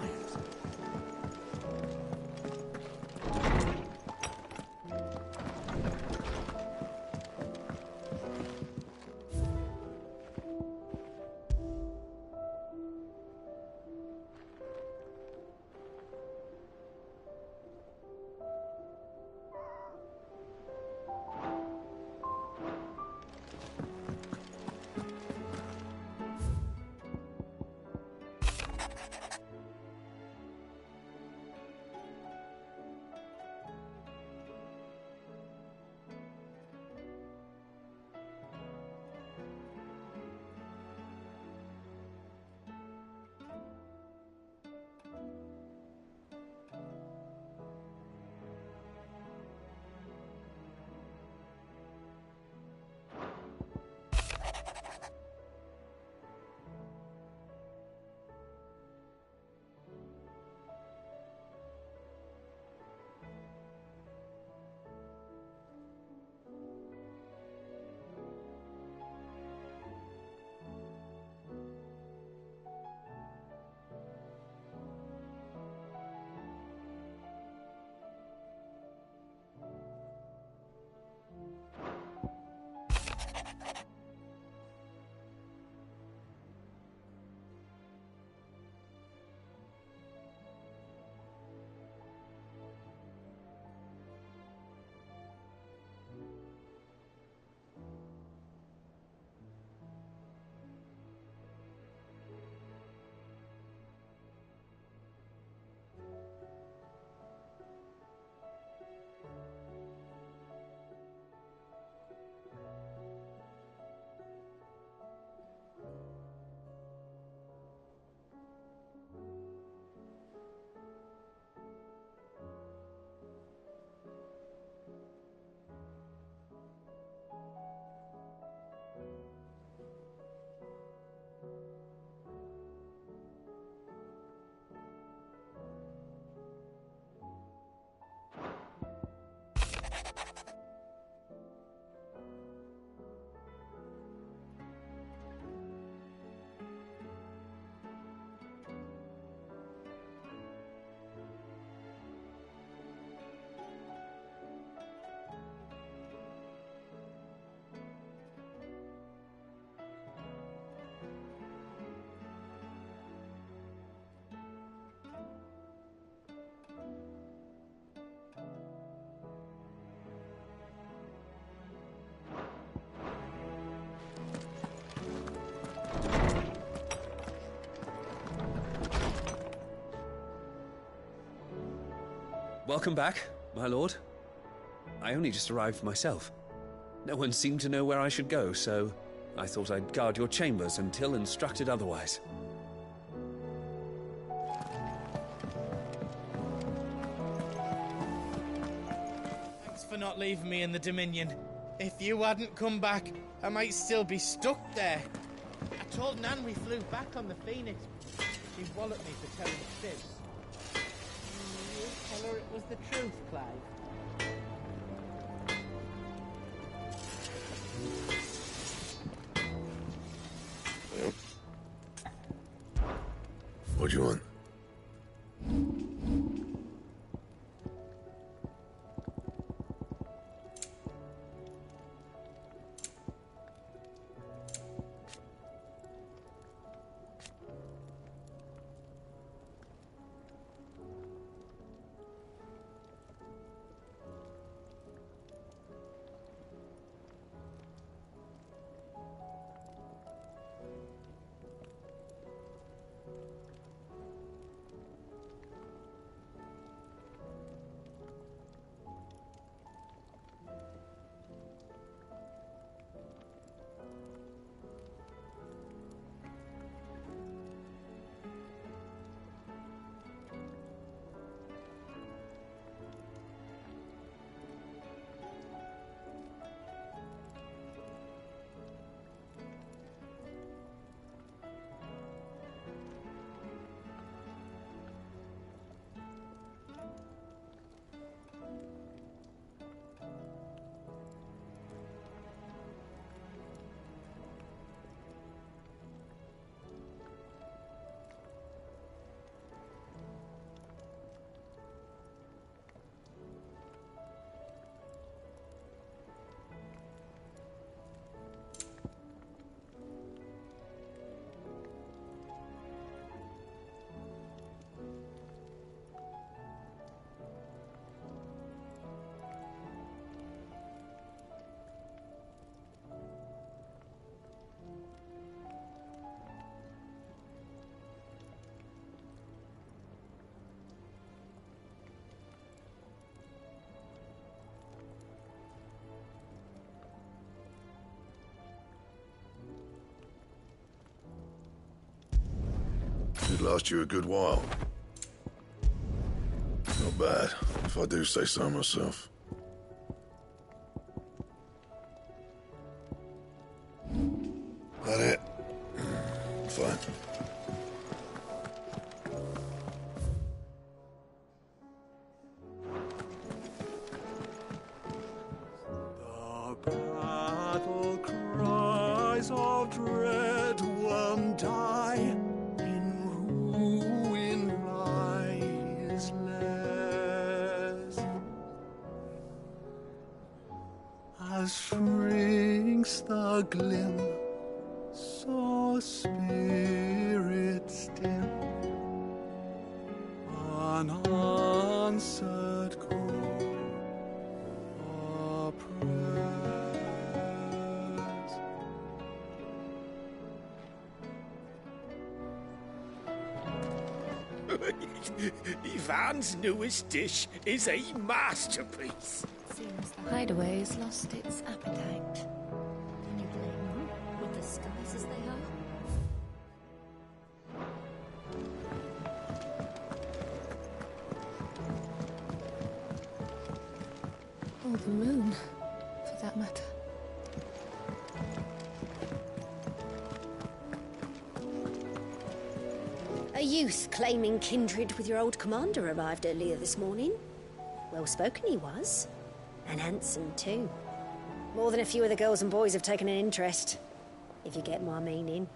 Welcome back, my lord. I only just arrived myself. No one seemed to know where I should go, so I thought I'd guard your chambers until instructed otherwise. Thanks for not leaving me in the Dominion. If you hadn't come back, I might still be stuck there. I told Nan we flew back on the Phoenix. She walloped me for telling fibs. You tell her it was the truth, Clive. What do you want? It last you a good while. Not bad, if I do say so myself. That it? Fine. The battle cries of dread won't die. Shrinks the glim, so spirit still, unanswered call or prayers. Ivan's newest dish is a masterpiece. Seems the hideaway has lost its appetite. Can you blame them? With the skies as they are? Or the moon, for that matter. A youth claiming kindred with your old commander arrived earlier this morning. Well spoken he was. And handsome, too. More than a few of the girls and boys have taken an interest, if you get my meaning.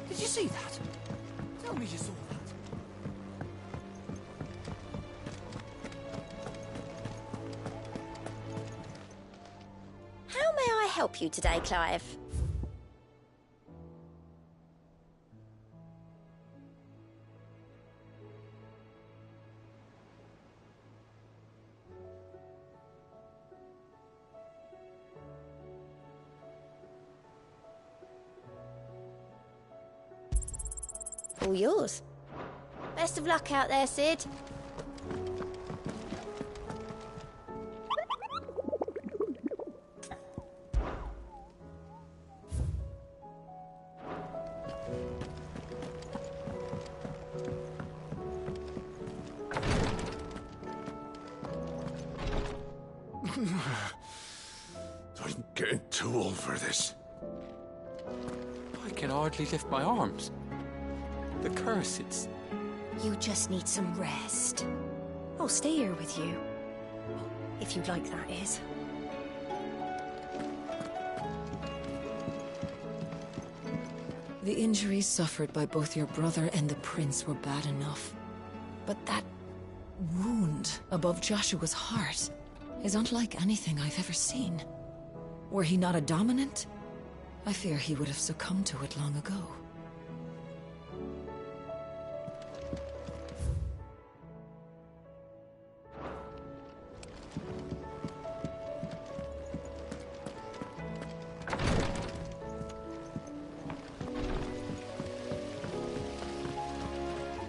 Did you see that? Tell me you saw that. How may I help you today, Clive? All yours. Best of luck out there, Sid. I'm getting too old for this. I can hardly lift my arms. The curse, it's... You just need some rest. I'll stay here with you. If you'd like, that is. The injuries suffered by both your brother and the prince were bad enough. But that wound above Joshua's heart is unlike anything I've ever seen. Were he not a dominant, I fear he would have succumbed to it long ago.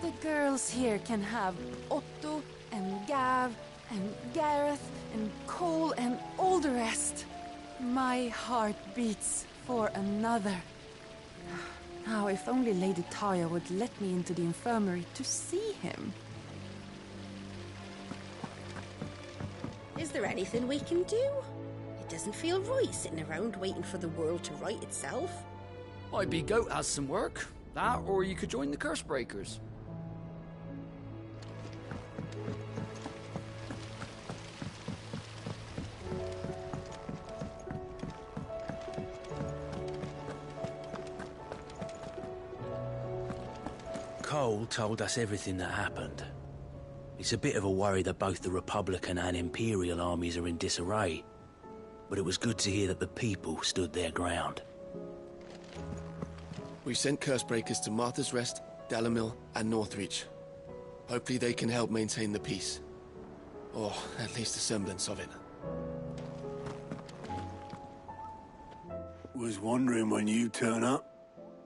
The girls here can have Otto and Gav and Gareth and Cole and all the rest. My heart beats for another. Now, if only Lady Taya would let me into the infirmary to see him. Is there anything we can do? It doesn't feel right sitting around waiting for the world to right itself. Maybe Goat has some work. That, or you could join the Curse Breakers. Cole told us everything that happened. It's a bit of a worry that both the Republican and Imperial armies are in disarray, but it was good to hear that the people stood their ground. We've sent Cursebreakers to Martha's Rest, Dalamil, and Northreach. Hopefully they can help maintain the peace. Or at least a semblance of it. Was wondering when you turn up.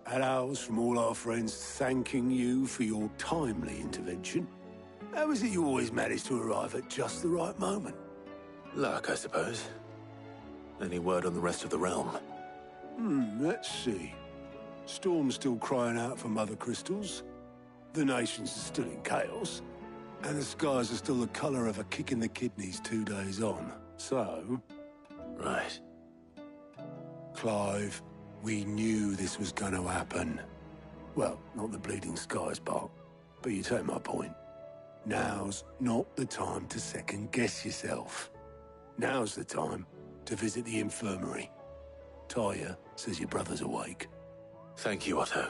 Had ours from all our friends thanking you for your timely intervention. How is it you always manage to arrive at just the right moment? Luck, I suppose. Any word on the rest of the realm? Let's see. Storm's still crying out for mother crystals. The nations are still in chaos. And the skies are still the colour of a kick in the kidneys 2 days on. So... Right. Clive, we knew this was going to happen. Well, not the bleeding skies part, but you take my point. Now's not the time to second-guess yourself. Now's the time to visit the infirmary. Taya says your brother's awake. Thank you, Otto.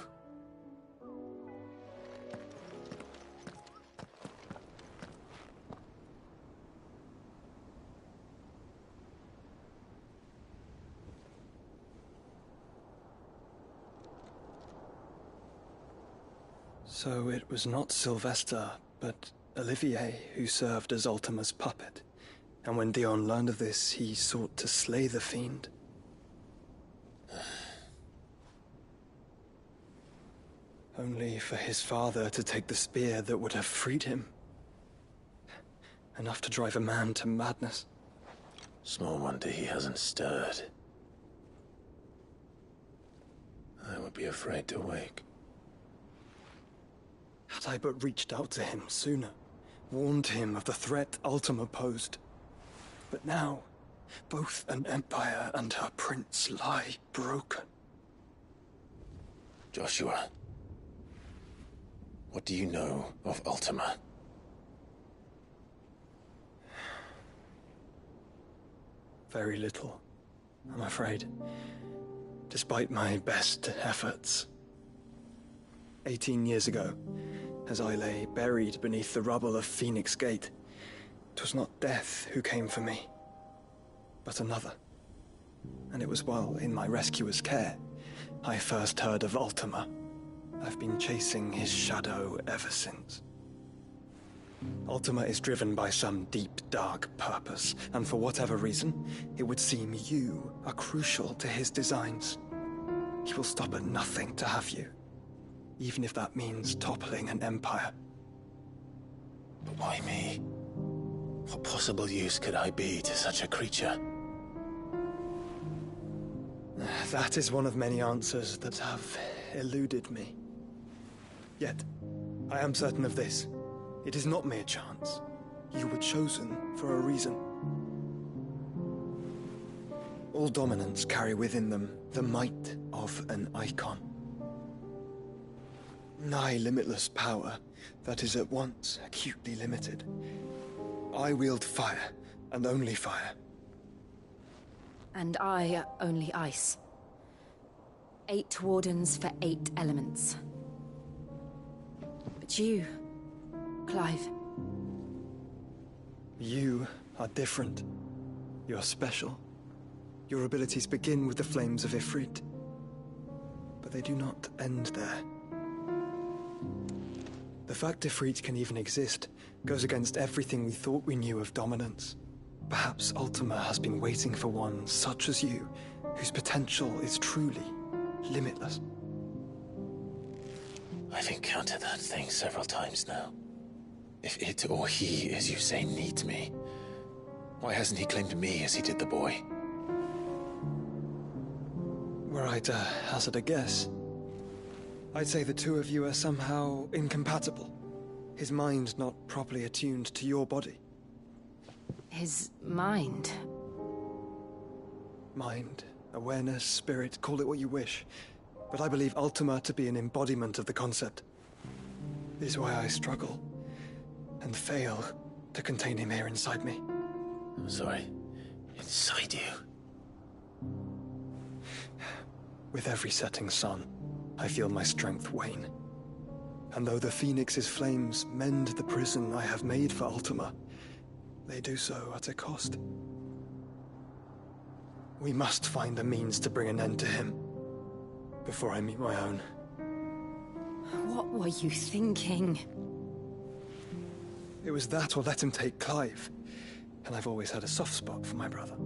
So it was not Sylvester, but Olivier who served as Ultima's puppet. And when Dion learned of this, he sought to slay the fiend. Only for his father to take the spear that would have freed him. Enough to drive a man to madness. Small wonder he hasn't stirred. I would be afraid to wake. Had I but reached out to him sooner, warned him of the threat Ultima posed. But now, both an empire and her prince lie broken. Joshua, what do you know of Ultima? Very little, I'm afraid. Despite my best efforts. 18 years ago, as I lay buried beneath the rubble of Phoenix Gate, 'twas not death who came for me, but another. And it was while in my rescuer's care, I first heard of Ultima. I've been chasing his shadow ever since. Ultima is driven by some deep, dark purpose, and for whatever reason, it would seem you are crucial to his designs. He will stop at nothing to have you, even if that means toppling an empire. Why me? What possible use could I be to such a creature? That is one of many answers that have eluded me. Yet, I am certain of this. It is not mere chance. You were chosen for a reason. All dominants carry within them the might of an icon. Nigh limitless power that is at once acutely limited. I wield fire, and only fire. And I only ice. 8 wardens for 8 elements. But you, Clive. You are different. You're special. Your abilities begin with the flames of Ifrit. But they do not end there. The fact Ifrit can even exist goes against everything we thought we knew of dominance. Perhaps Ultima has been waiting for one such as you, whose potential is truly limitless. I've encountered that thing several times now. If it or he, as you say, needs me, why hasn't he claimed me as he did the boy? Were I to hazard a guess, I'd say the two of you are somehow incompatible. His mind not properly attuned to your body. His mind? Mind, awareness, spirit, call it what you wish. But I believe Ultima to be an embodiment of the concept. This is why I struggle and fail to contain him here inside me. I'm sorry. Inside you? With every setting sun, I feel my strength wane. And though the Phoenix's flames mend the prison I have made for Ultima, they do so at a cost. We must find a means to bring an end to him before I meet my own. What were you thinking? It was that or let him take Clive. And I've always had a soft spot for my brother.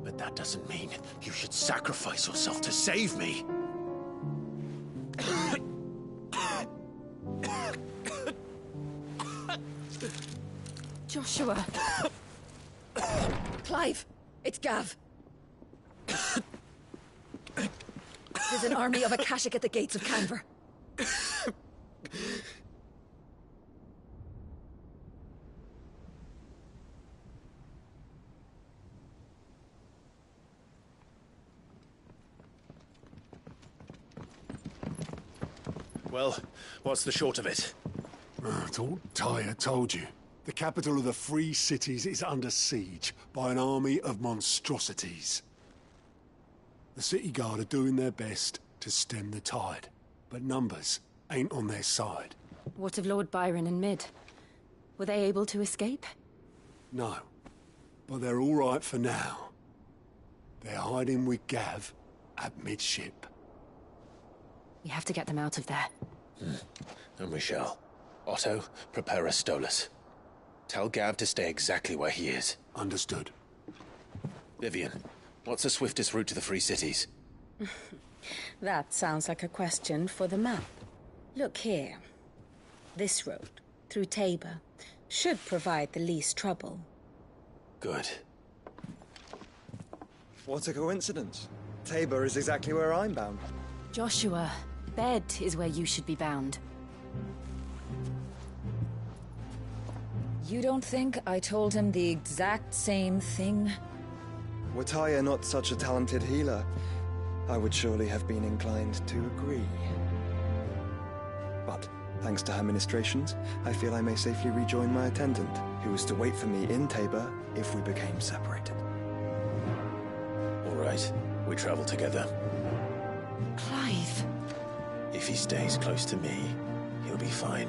But that doesn't mean you should sacrifice yourself to save me. Joshua. Clive, it's Gav. There's an army of Akashic at the gates of Canver. Well, what's the short of it? Thought Tyre told you. The capital of the Free Cities is under siege by an army of monstrosities. The city guard are doing their best to stem the tide, but numbers ain't on their side. What of Lord Byron and Mid? Were they able to escape? No, but they're all right for now. They're hiding with Gav at midship. We have to get them out of there. And we shall. Otto, prepare a Stolas. Tell Gav to stay exactly where he is. Understood. Vivian, what's the swiftest route to the Free Cities? That sounds like a question for the map. Look here. This road, through Tabor, should provide the least trouble. Good. What a coincidence. Tabor is exactly where I'm bound. Joshua, bed is where you should be bound. You don't think I told him the exact same thing? Were Tyre not such a talented healer, I would surely have been inclined to agree. But, thanks to her ministrations, I feel I may safely rejoin my attendant, who was to wait for me in Tabor if we became separated. All right, we travel together. Clive. If he stays close to me, he'll be fine.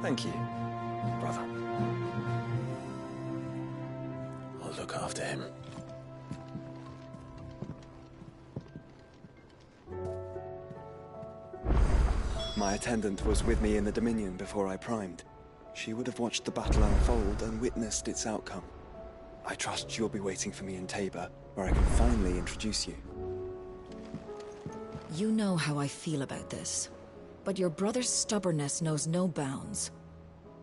Thank you, brother. I'll look after him. My attendant was with me in the Dominion before I primed. She would have watched the battle unfold and witnessed its outcome. I trust you'll be waiting for me in Tabor, where I can finally introduce you. You know how I feel about this, but your brother's stubbornness knows no bounds.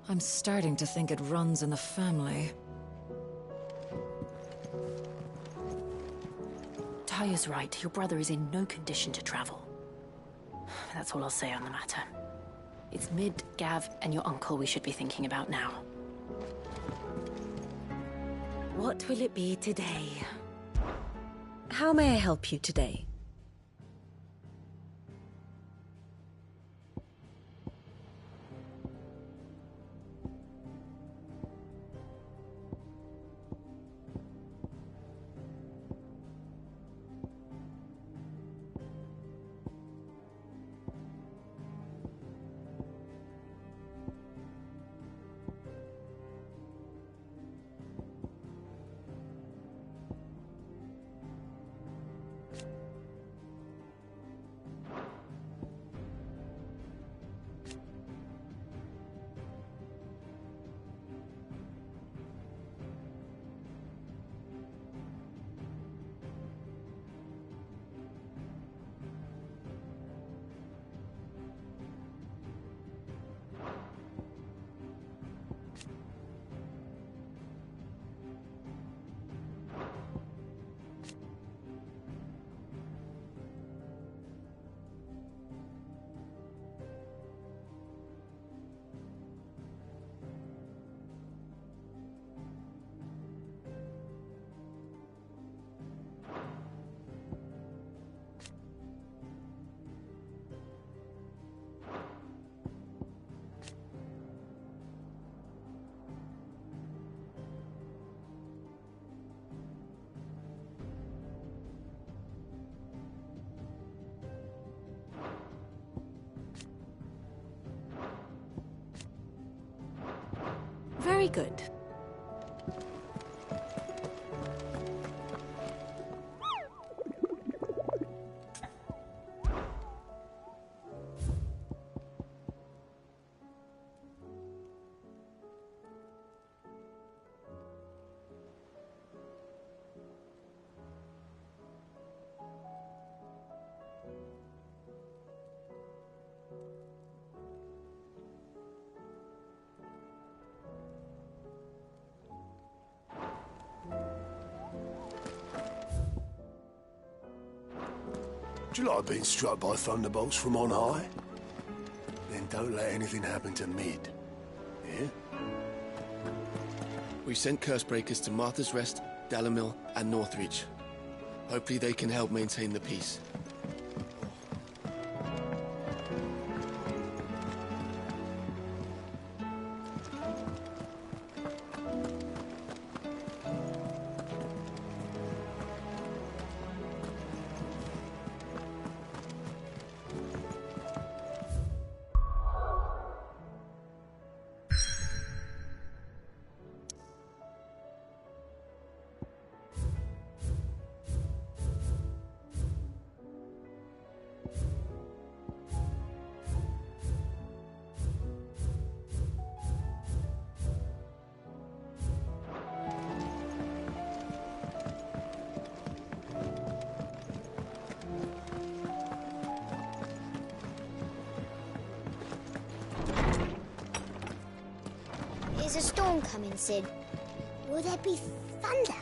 I'm starting to think it runs in the family. Taya's right. Your brother is in no condition to travel. That's all I'll say on the matter. It's Mid, Gav, and your uncle we should be thinking about now. What will it be today? How may I help you today? Very good. Do you like being struck by thunderbolts from on high? Then don't let anything happen to Mid. Yeah? We sent Cursebreakers to Martha's Rest, Dalamil, and Northreach. Hopefully they can help maintain the peace. Is a storm coming, Sid? Will there be thunder?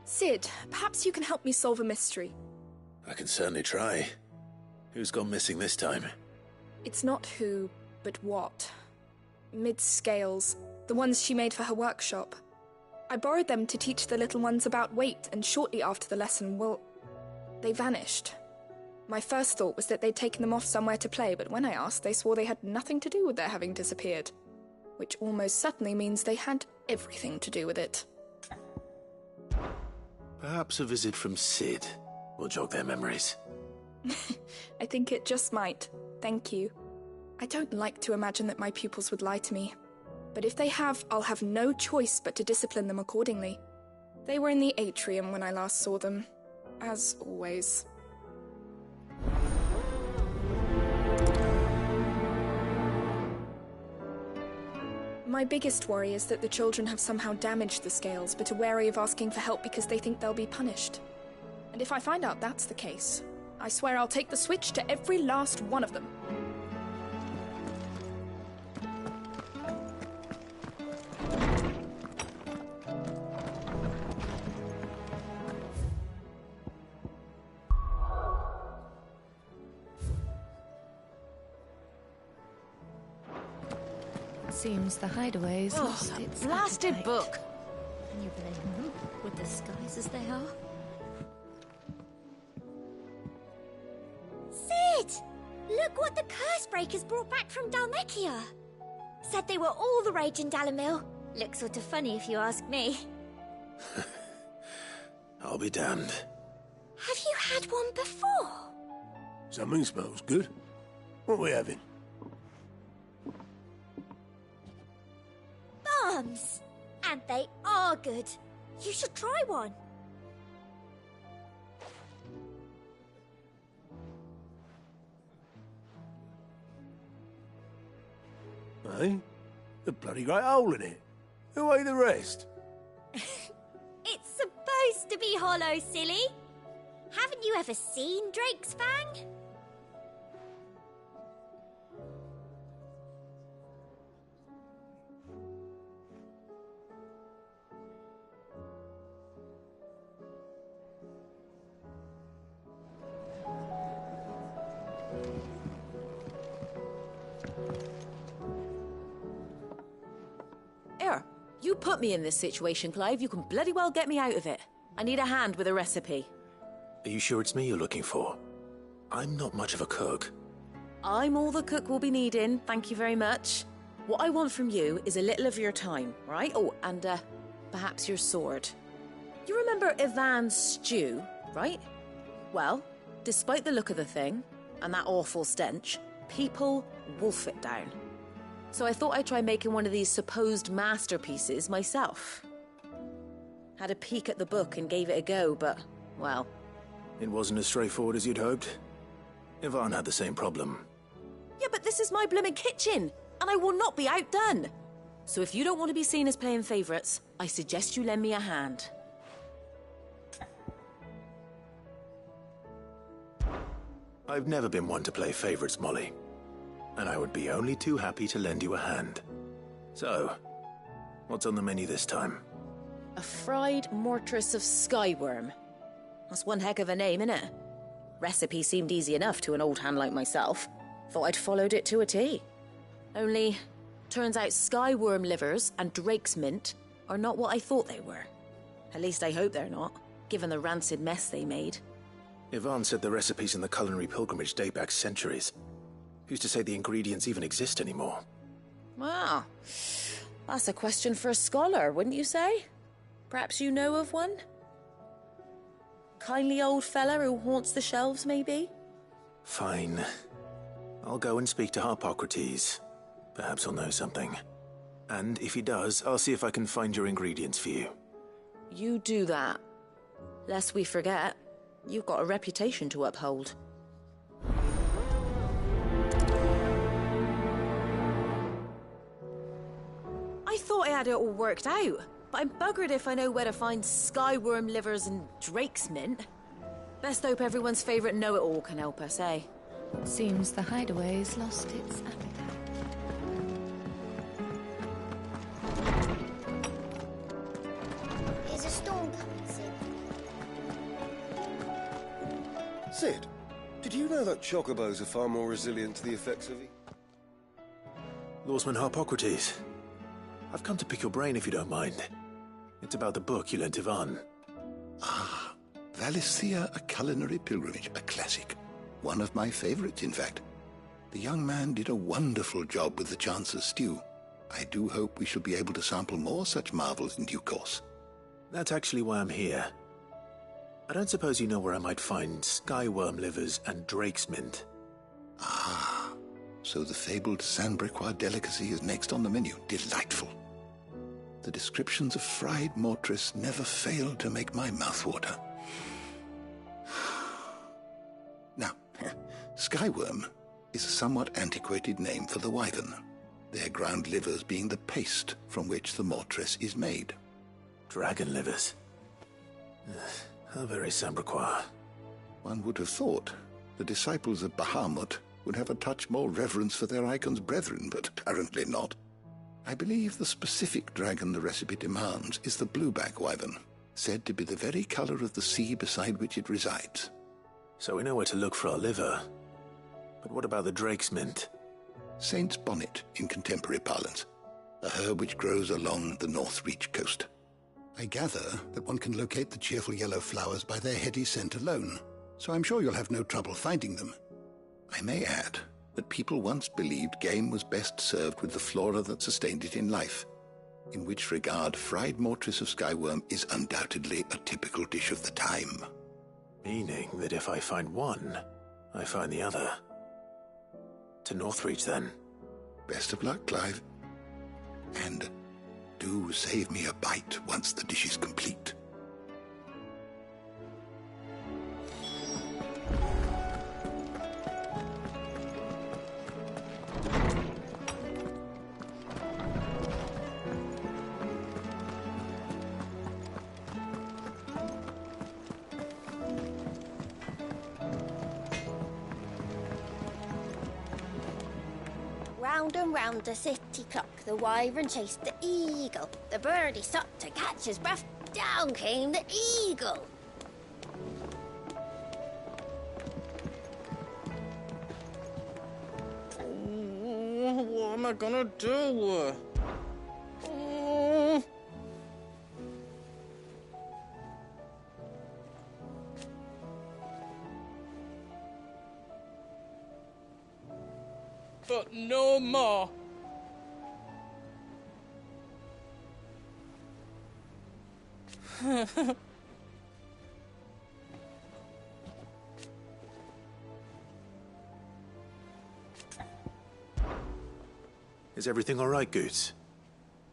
Sid, perhaps you can help me solve a mystery. I can certainly try. Who's gone missing this time? It's not who, but what. Mid's scales, the ones she made for her workshop. I borrowed them to teach the little ones about weight, and shortly after the lesson, well, they vanished. My first thought was that they'd taken them off somewhere to play, but when I asked, they swore they had nothing to do with their having disappeared. Which almost certainly means they had everything to do with it. Perhaps a visit from Sid will jog their memories. I think it just might. Thank you. I don't like to imagine that my pupils would lie to me. But if they have, I'll have no choice but to discipline them accordingly. They were in the atrium when I last saw them. As always. My biggest worry is that the children have somehow damaged the scales, but are wary of asking for help because they think they'll be punished. And if I find out that's the case, I swear I'll take the switch to every last one of them. Seems the hideaway's lost its blasted appetite. book. Can you blame them, with the skies as they are? Sid! Look what the Cursebreakers brought back from Dalmekia. Said they were all the rage in Dalamil. Looks sort of funny if you ask me. I'll be damned. Have you had one before? Something smells good. What are we having? Bombs! And they are good. You should try one. Eh? A bloody great hole in it. Who ate the rest? It's supposed to be hollow, silly. Haven't you ever seen Drake's Fang? You put me in this situation, Clive. You can bloody well get me out of it. I need a hand with a recipe. Are you sure it's me you're looking for? I'm not much of a cook. I'm all the cook will be needing, thank you very much. What I want from you is a little of your time, right? Oh, and perhaps your sword. You remember Ivan's stew, right? Well, despite the look of the thing, and that awful stench, people wolf it down. So I thought I'd try making one of these supposed masterpieces myself. Had a peek at the book and gave it a go, but, well... It wasn't as straightforward as you'd hoped. Ivan had the same problem. Yeah, but this is my blimmin' kitchen, and I will not be outdone. So if you don't want to be seen as playing favourites, I suggest you lend me a hand. I've never been one to play favourites, Molly. And I would be only too happy to lend you a hand. So, what's on the menu this time? A fried mortress of skyworm. That's one heck of a name, innit? Recipe seemed easy enough to an old hand like myself. Thought I'd followed it to a T. Only, turns out skyworm livers and drake's mint are not what I thought they were. At least I hope they're not, given the rancid mess they made. Ivan said the recipes in the culinary pilgrimage date back centuries. Who's to say the ingredients even exist anymore? Wow. That's a question for a scholar, wouldn't you say? Perhaps you know of one? Kindly old fella who haunts the shelves, maybe? Fine. I'll go and speak to Harpocrates. Perhaps he'll know something. And if he does, I'll see if I can find your ingredients for you. You do that. Lest we forget, you've got a reputation to uphold. I thought I had it all worked out, but I'm buggered if I know where to find skyworm livers and drake's mint. Best hope everyone's favourite know-it-all can help us, eh? Seems the hideaway's lost its appetite. There's a storm coming, Sid. Sid, did you know that chocobos are far more resilient to the effects of... Lawsman Harpocrates. I've come to pick your brain if you don't mind. It's about the book you lent Ivan. Ah, Valisthea, A Culinary Pilgrimage, a classic. One of my favorites, in fact. The young man did a wonderful job with the Chance's stew. I do hope we shall be able to sample more such marvels in due course. That's actually why I'm here. I don't suppose you know where I might find skyworm livers and drake's mint. Ah, so the fabled Sandbricois delicacy is next on the menu. Delightful. The descriptions of fried mortress never failed to make my mouth water. Now, skyworm is a somewhat antiquated name for the wyvern, their ground livers being the paste from which the mortress is made. Dragon livers. How very Sandbricois. One would have thought the disciples of Bahamut would have a touch more reverence for their icon's brethren, but apparently not. I believe the specific dragon the recipe demands is the blueback wyvern, said to be the very color of the sea beside which it resides. So we know where to look for our liver. But what about the drake's mint? Saint's bonnet in contemporary parlance. a herb which grows along the North Reach coast. I gather that one can locate the cheerful yellow flowers by their heady scent alone, so I'm sure you'll have no trouble finding them. I may add that people once believed game was best served with the flora that sustained it in life, in which regard fried mortress of skyworm is undoubtedly a typical dish of the time. Meaning that if I find one, I find the other. To Northreach, then. Best of luck, Clive. And do save me a bite once the dish is complete. Round and round the city clock, the wyvern chased the eagle. The birdie stopped to catch his breath. Down came the eagle. What am I gonna do? But no more. Is everything all right, Goots?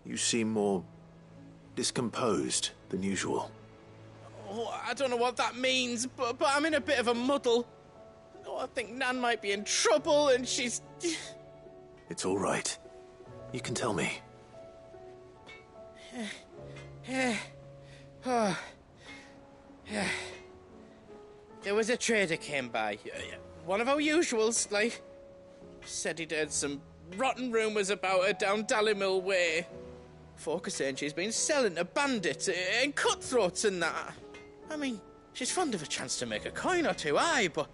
You seem more discomposed than usual. Oh, I don't know what that means, but I'm in a bit of a muddle. Oh, I think Nan might be in trouble, and she's... It's all right. You can tell me. There was a trader came by. One of our usuals, like. Said he'd heard some rotten rumours about her down Dalimil Way. Folk are saying she's been selling to bandits and cutthroats and that. I mean, she's fond of a chance to make a coin or two, aye, but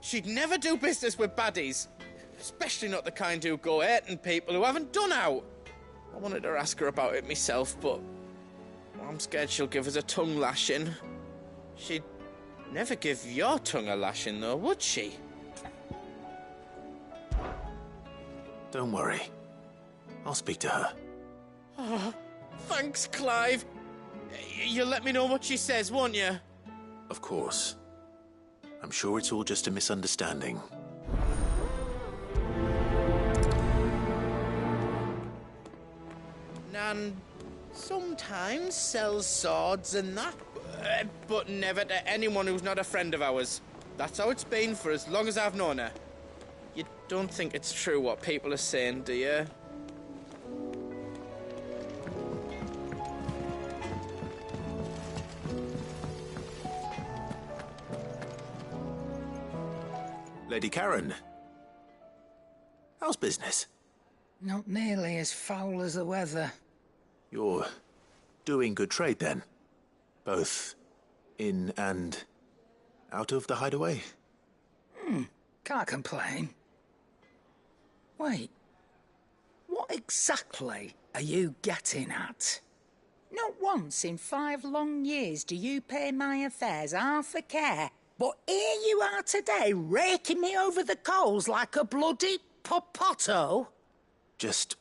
she'd never do business with baddies. Especially not the kind who go hurting people who haven't done out. I wanted to ask her about it myself, but I'm scared she'll give us a tongue lashing. She'd never give your tongue a lashing, though, would she? Don't worry. I'll speak to her. Oh, thanks, Clive. You'll let me know what she says, won't you? Of course. I'm sure it's all just a misunderstanding. Nan sometimes sells swords and that, but never to anyone who's not a friend of ours. That's how it's been for as long as I've known her. You don't think it's true what people are saying, do you? Lady Karen, how's business? Not nearly as foul as the weather. You're doing good trade, then? Both in and out of the hideaway? Can't complain. Wait, what exactly are you getting at? Not once in 5 long years do you pay my affairs half a care, but here you are today, raking me over the coals like a bloody popoto? Just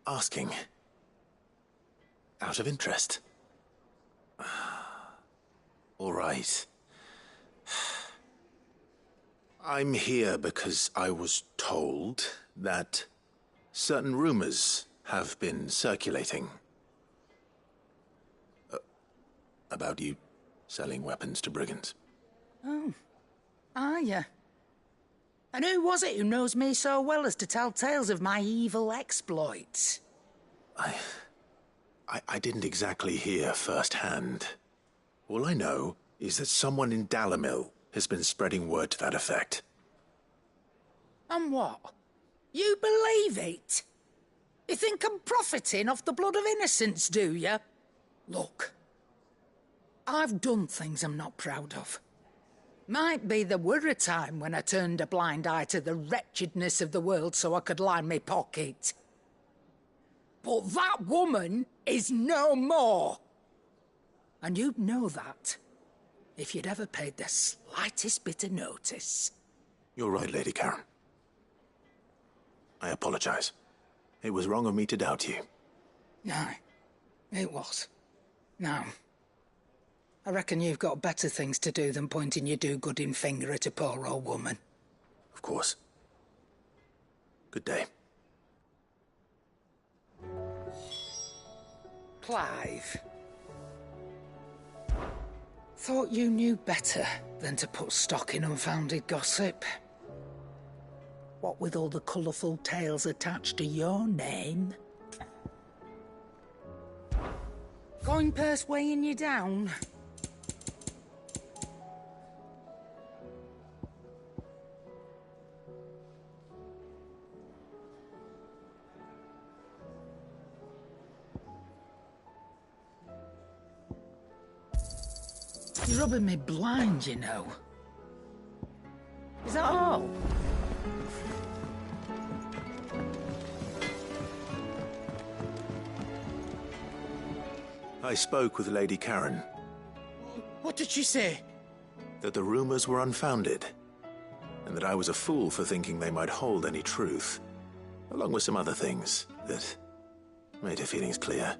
asking. Out of interest. All right. I'm here because I was told that certain rumors have been circulating. About you selling weapons to brigands. Oh, are you? And who was it who knows me so well as to tell tales of my evil exploits? I didn't exactly hear firsthand. All I know is that someone in Dalimil has been spreading word to that effect. And what? You believe it? You think I'm profiting off the blood of innocents, do you? Look, I've done things I'm not proud of. Might be there were a time when I turned a blind eye to the wretchedness of the world so I could line my pocket. But that woman is no more. And you'd know that if you'd ever paid the slightest bit of notice. You're right, Lady Karen. I apologize. It was wrong of me to doubt you. No, it was. Now, I reckon you've got better things to do than pointing your do-gooding finger at a poor old woman. Of course. Good day. Clive. Thought you knew better than to put stock in unfounded gossip. What with all the colourful tales attached to your name. Coin purse weighing you down? You're rubbing me blind, you know. Is that all? I spoke with Lady Karen. What did she say? That the rumors were unfounded, and that I was a fool for thinking they might hold any truth, along with some other things that made her feelings clear.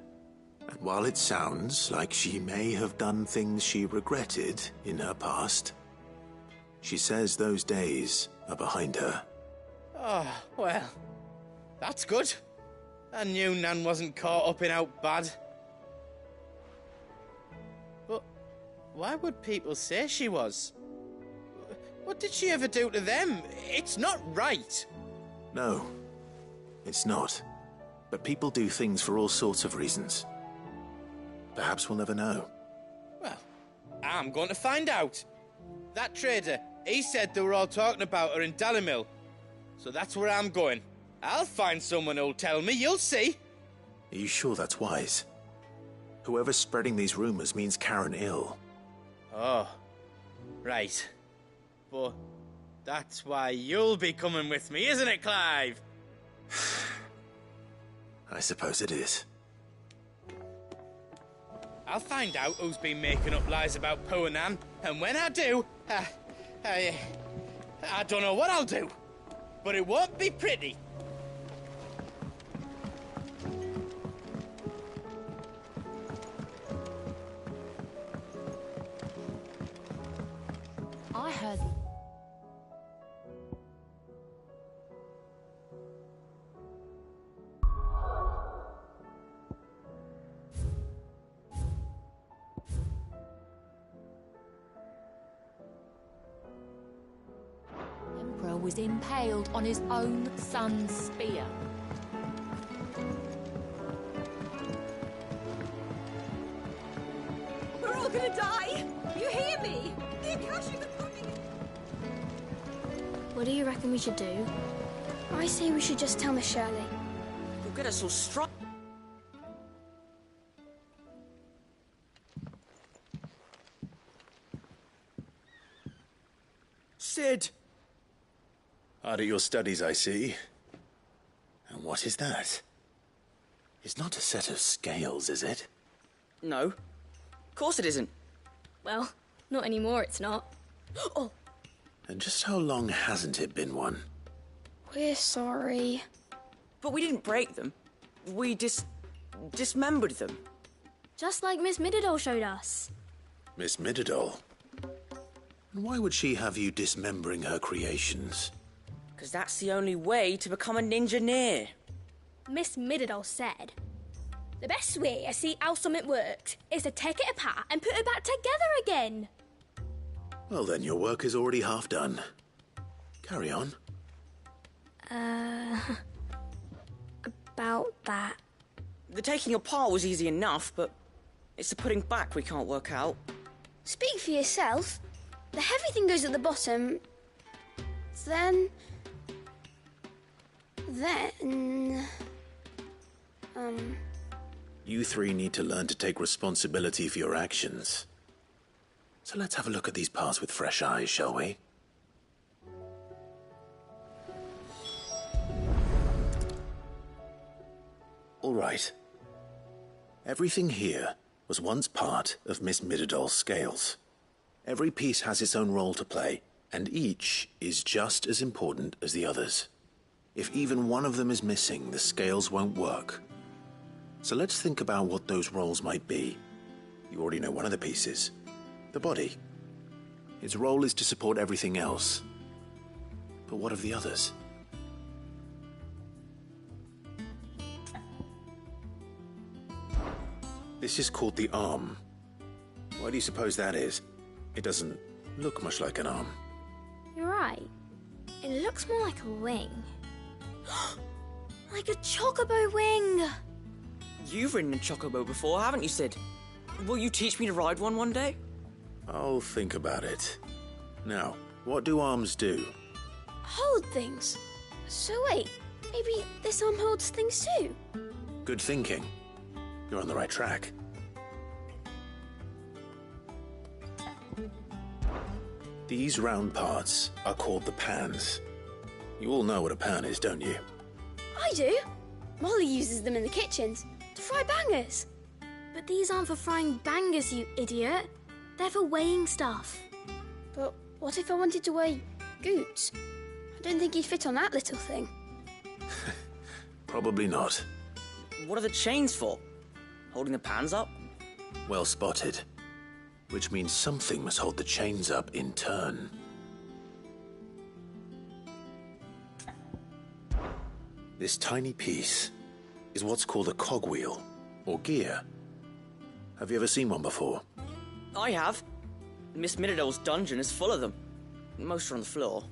And while it sounds like she may have done things she regretted in her past, she says those days are behind her. Oh, well, that's good. I knew Nan wasn't caught up in out bad. But why would people say she was? What did she ever do to them? It's not right. No, it's not. But people do things for all sorts of reasons. Perhaps we'll never know. Well, I'm going to find out. That trader, he said they were all talking about her in Dalimil. So that's where I'm going. I'll find someone who'll tell me, you'll see. Are you sure that's wise? Whoever's spreading these rumors means Karen ill. Oh, right. But that's why you'll be coming with me, isn't it, Clive? I suppose it is. I'll find out who's been making up lies about poor Nan, and when I do, I don't know what I'll do, but it won't be pretty. I heard... Emperor was impaled on his own son's spear. We're all gonna die! You hear me? The Akashas are coming! What do you reckon we should do? I say we should just tell Miss Shirley. You'll get us all struck. Sid! Hard at your studies, I see. And what is that? It's not a set of scales, is it? No. Of course it isn't. Well, not anymore, it's not. Oh! And just how long hasn't it been one? We're sorry. But we didn't break them. We dismembered them. Just like Miss Mididol showed us. Miss Mididol? And why would she have you dismembering her creations? Because that's the only way to become a ninja-neer. Miss Mididol said, the best way to see how something works is to take it apart and put it back together again. Well then, your work is already half done. Carry on. About that. The taking apart was easy enough, but it's the putting back we can't work out. Speak for yourself. The heavy thing goes at the bottom. Then... You three need to learn to take responsibility for your actions. So let's have a look at these parts with fresh eyes, shall we? All right. Everything here was once part of Miss Midadol's scales. Every piece has its own role to play, and each is just as important as the others. If even one of them is missing, the scales won't work. So let's think about what those roles might be. You already know one of the pieces, the body. Its role is to support everything else. But what of the others? This is called the arm. Why do you suppose that is? It doesn't look much like an arm. You're right. It looks more like a wing. Like a chocobo wing! You've ridden a chocobo before, haven't you, Sid? Will you teach me to ride one day? I'll think about it. Now, what do arms do? Hold things. So wait, maybe this arm holds things too? Good thinking. You're on the right track. These round parts are called the pans. You all know what a pan is, don't you? I do. Molly uses them in the kitchens to fry bangers. But these aren't for frying bangers, you idiot. They're for weighing stuff. But what if I wanted to weigh Goots? I don't think he'd fit on that little thing. Probably not. What are the chains for? Holding the pans up? Well spotted. Which means something must hold the chains up in turn. This tiny piece is what's called a cogwheel, or gear. Have you ever seen one before? I have. Miss Midadol's dungeon is full of them. Most are on the floor.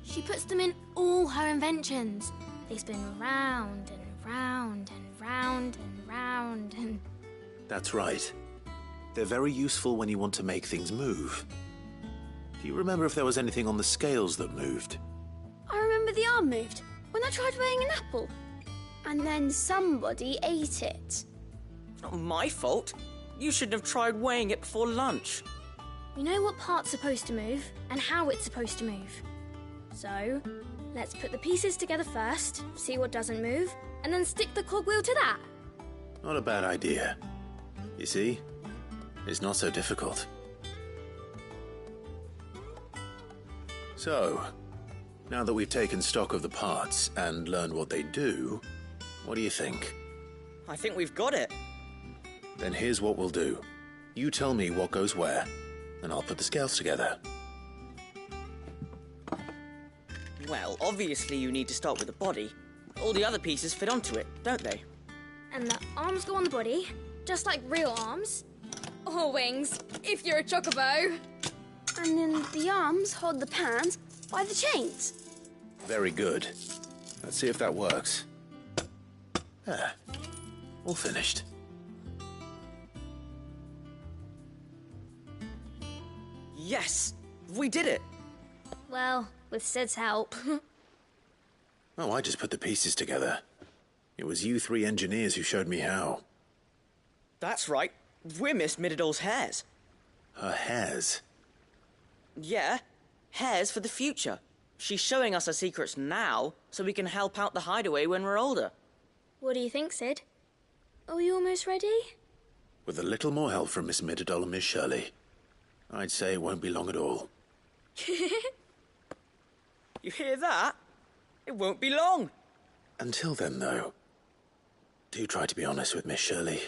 She puts them in all her inventions. They spin round and round and round and round and... That's right. They're very useful when you want to make things move. Do you remember if there was anything on the scales that moved? I remember the arm moved when I tried weighing an apple. And then somebody ate it. Not my fault. You shouldn't have tried weighing it before lunch. We know what part's supposed to move and how it's supposed to move. So, let's put the pieces together first, see what doesn't move, and then stick the cogwheel to that. Not a bad idea. You see? It's not so difficult. So, now that we've taken stock of the parts and learned what they do, what do you think? I think we've got it. Then here's what we'll do. You tell me what goes where, and I'll put the scales together. Well, obviously you need to start with the body. All the other pieces fit onto it, don't they? And the arms go on the body, just like real arms. Or wings, if you're a chocobo. And then the arms hold the pans by the chains. Very good. Let's see if that works. There. All finished. Yes! We did it! Well, with Sid's help. Oh, I just put the pieces together. It was you three engineers who showed me how. That's right. We're Miss Midadol's hares. Her hares? Yeah, hares for the future. She's showing us her secrets now, so we can help out the hideaway when we're older. What do you think, Sid? Are we almost ready? With a little more help from Miss Midadol and Miss Shirley, I'd say it won't be long at all. You hear that? It won't be long. Until then, though, do try to be honest with Miss Shirley.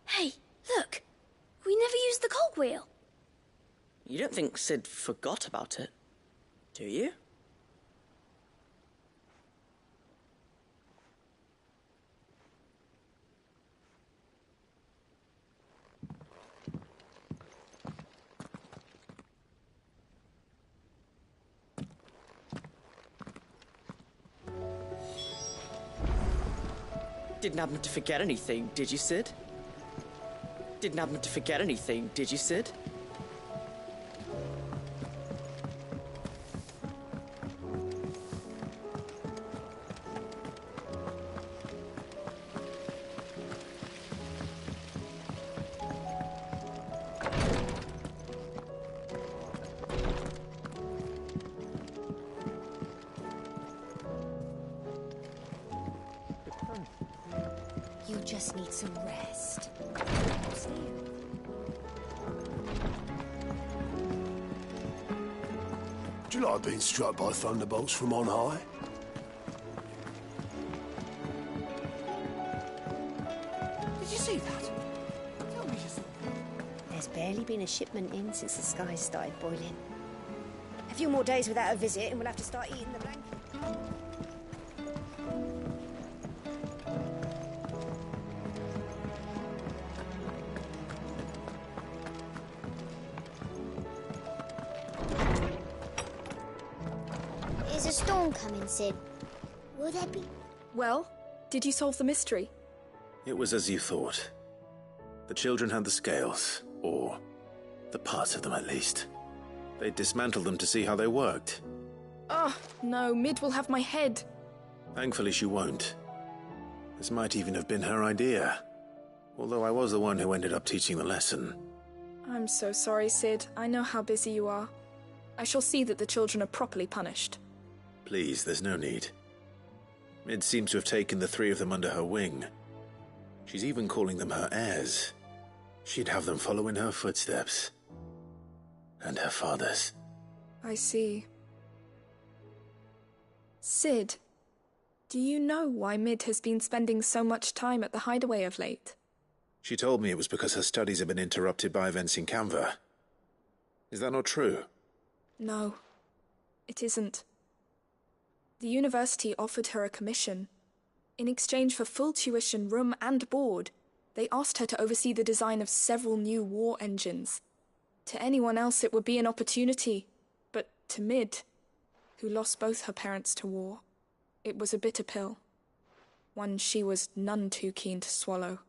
Hey, look! We never used the cogwheel. You don't think Sid forgot about it, do you? Didn't happen to forget anything, did you, Sid? Didn't happen to forget anything, did you, Sid? just need some rest. Do you like being struck by thunderbolts from on high? Did you see that? Tell me you saw that. There's barely been a shipment in since the skies started boiling. A few more days without a visit and we'll have to start eating the blanket. Is a storm coming, Sid? Will there be... Well, did you solve the mystery? It was as you thought. The children had the scales, or the parts of them at least. They dismantled them to see how they worked. Oh, no, Mid will have my head. Thankfully she won't. This might even have been her idea. Although I was the one who ended up teaching the lesson. I'm so sorry, Sid. I know how busy you are. I shall see that the children are properly punished. Please, there's no need. Mid seems to have taken the three of them under her wing. She's even calling them her heirs. She'd have them follow in her footsteps. And her father's. I see. Sid, do you know why Mid has been spending so much time at the hideaway of late? She told me it was because her studies have been interrupted by events in Canva. Is that not true? No, it isn't. The university offered her a commission. In exchange for full tuition, room and board, they asked her to oversee the design of several new war engines. To anyone else it would be an opportunity, but to Mid, who lost both her parents to war, it was a bitter pill. One she was none too keen to swallow.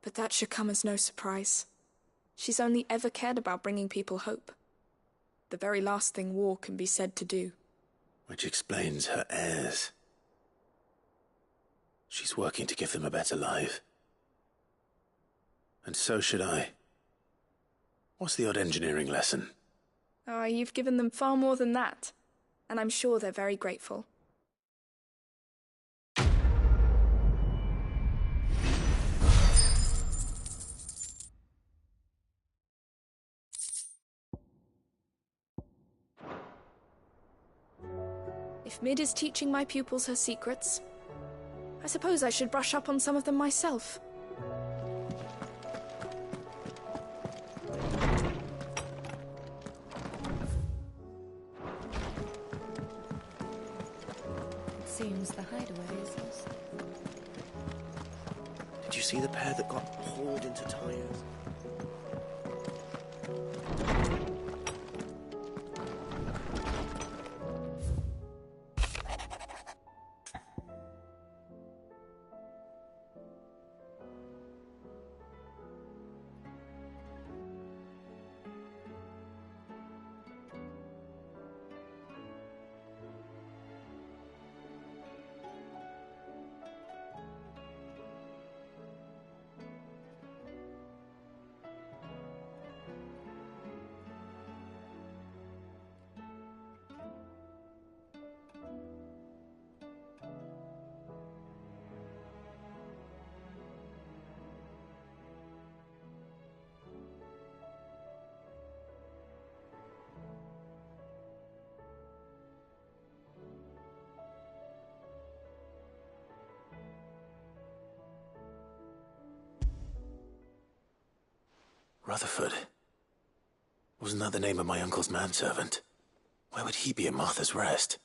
But that should come as no surprise. She's only ever cared about bringing people hope. The very last thing war can be said to do. Which explains her heirs. She's working to give them a better life. And so should I. What's the odd engineering lesson? Ah, you've given them far more than that. And I'm sure they're very grateful. If Mid is teaching my pupils her secrets, I suppose I should brush up on some of them myself. It seems the hideaway is lost. Did you see the pair that got hauled into tires? Rutherford. Wasn't that the name of my uncle's manservant? Where would he be at Martha's Rest?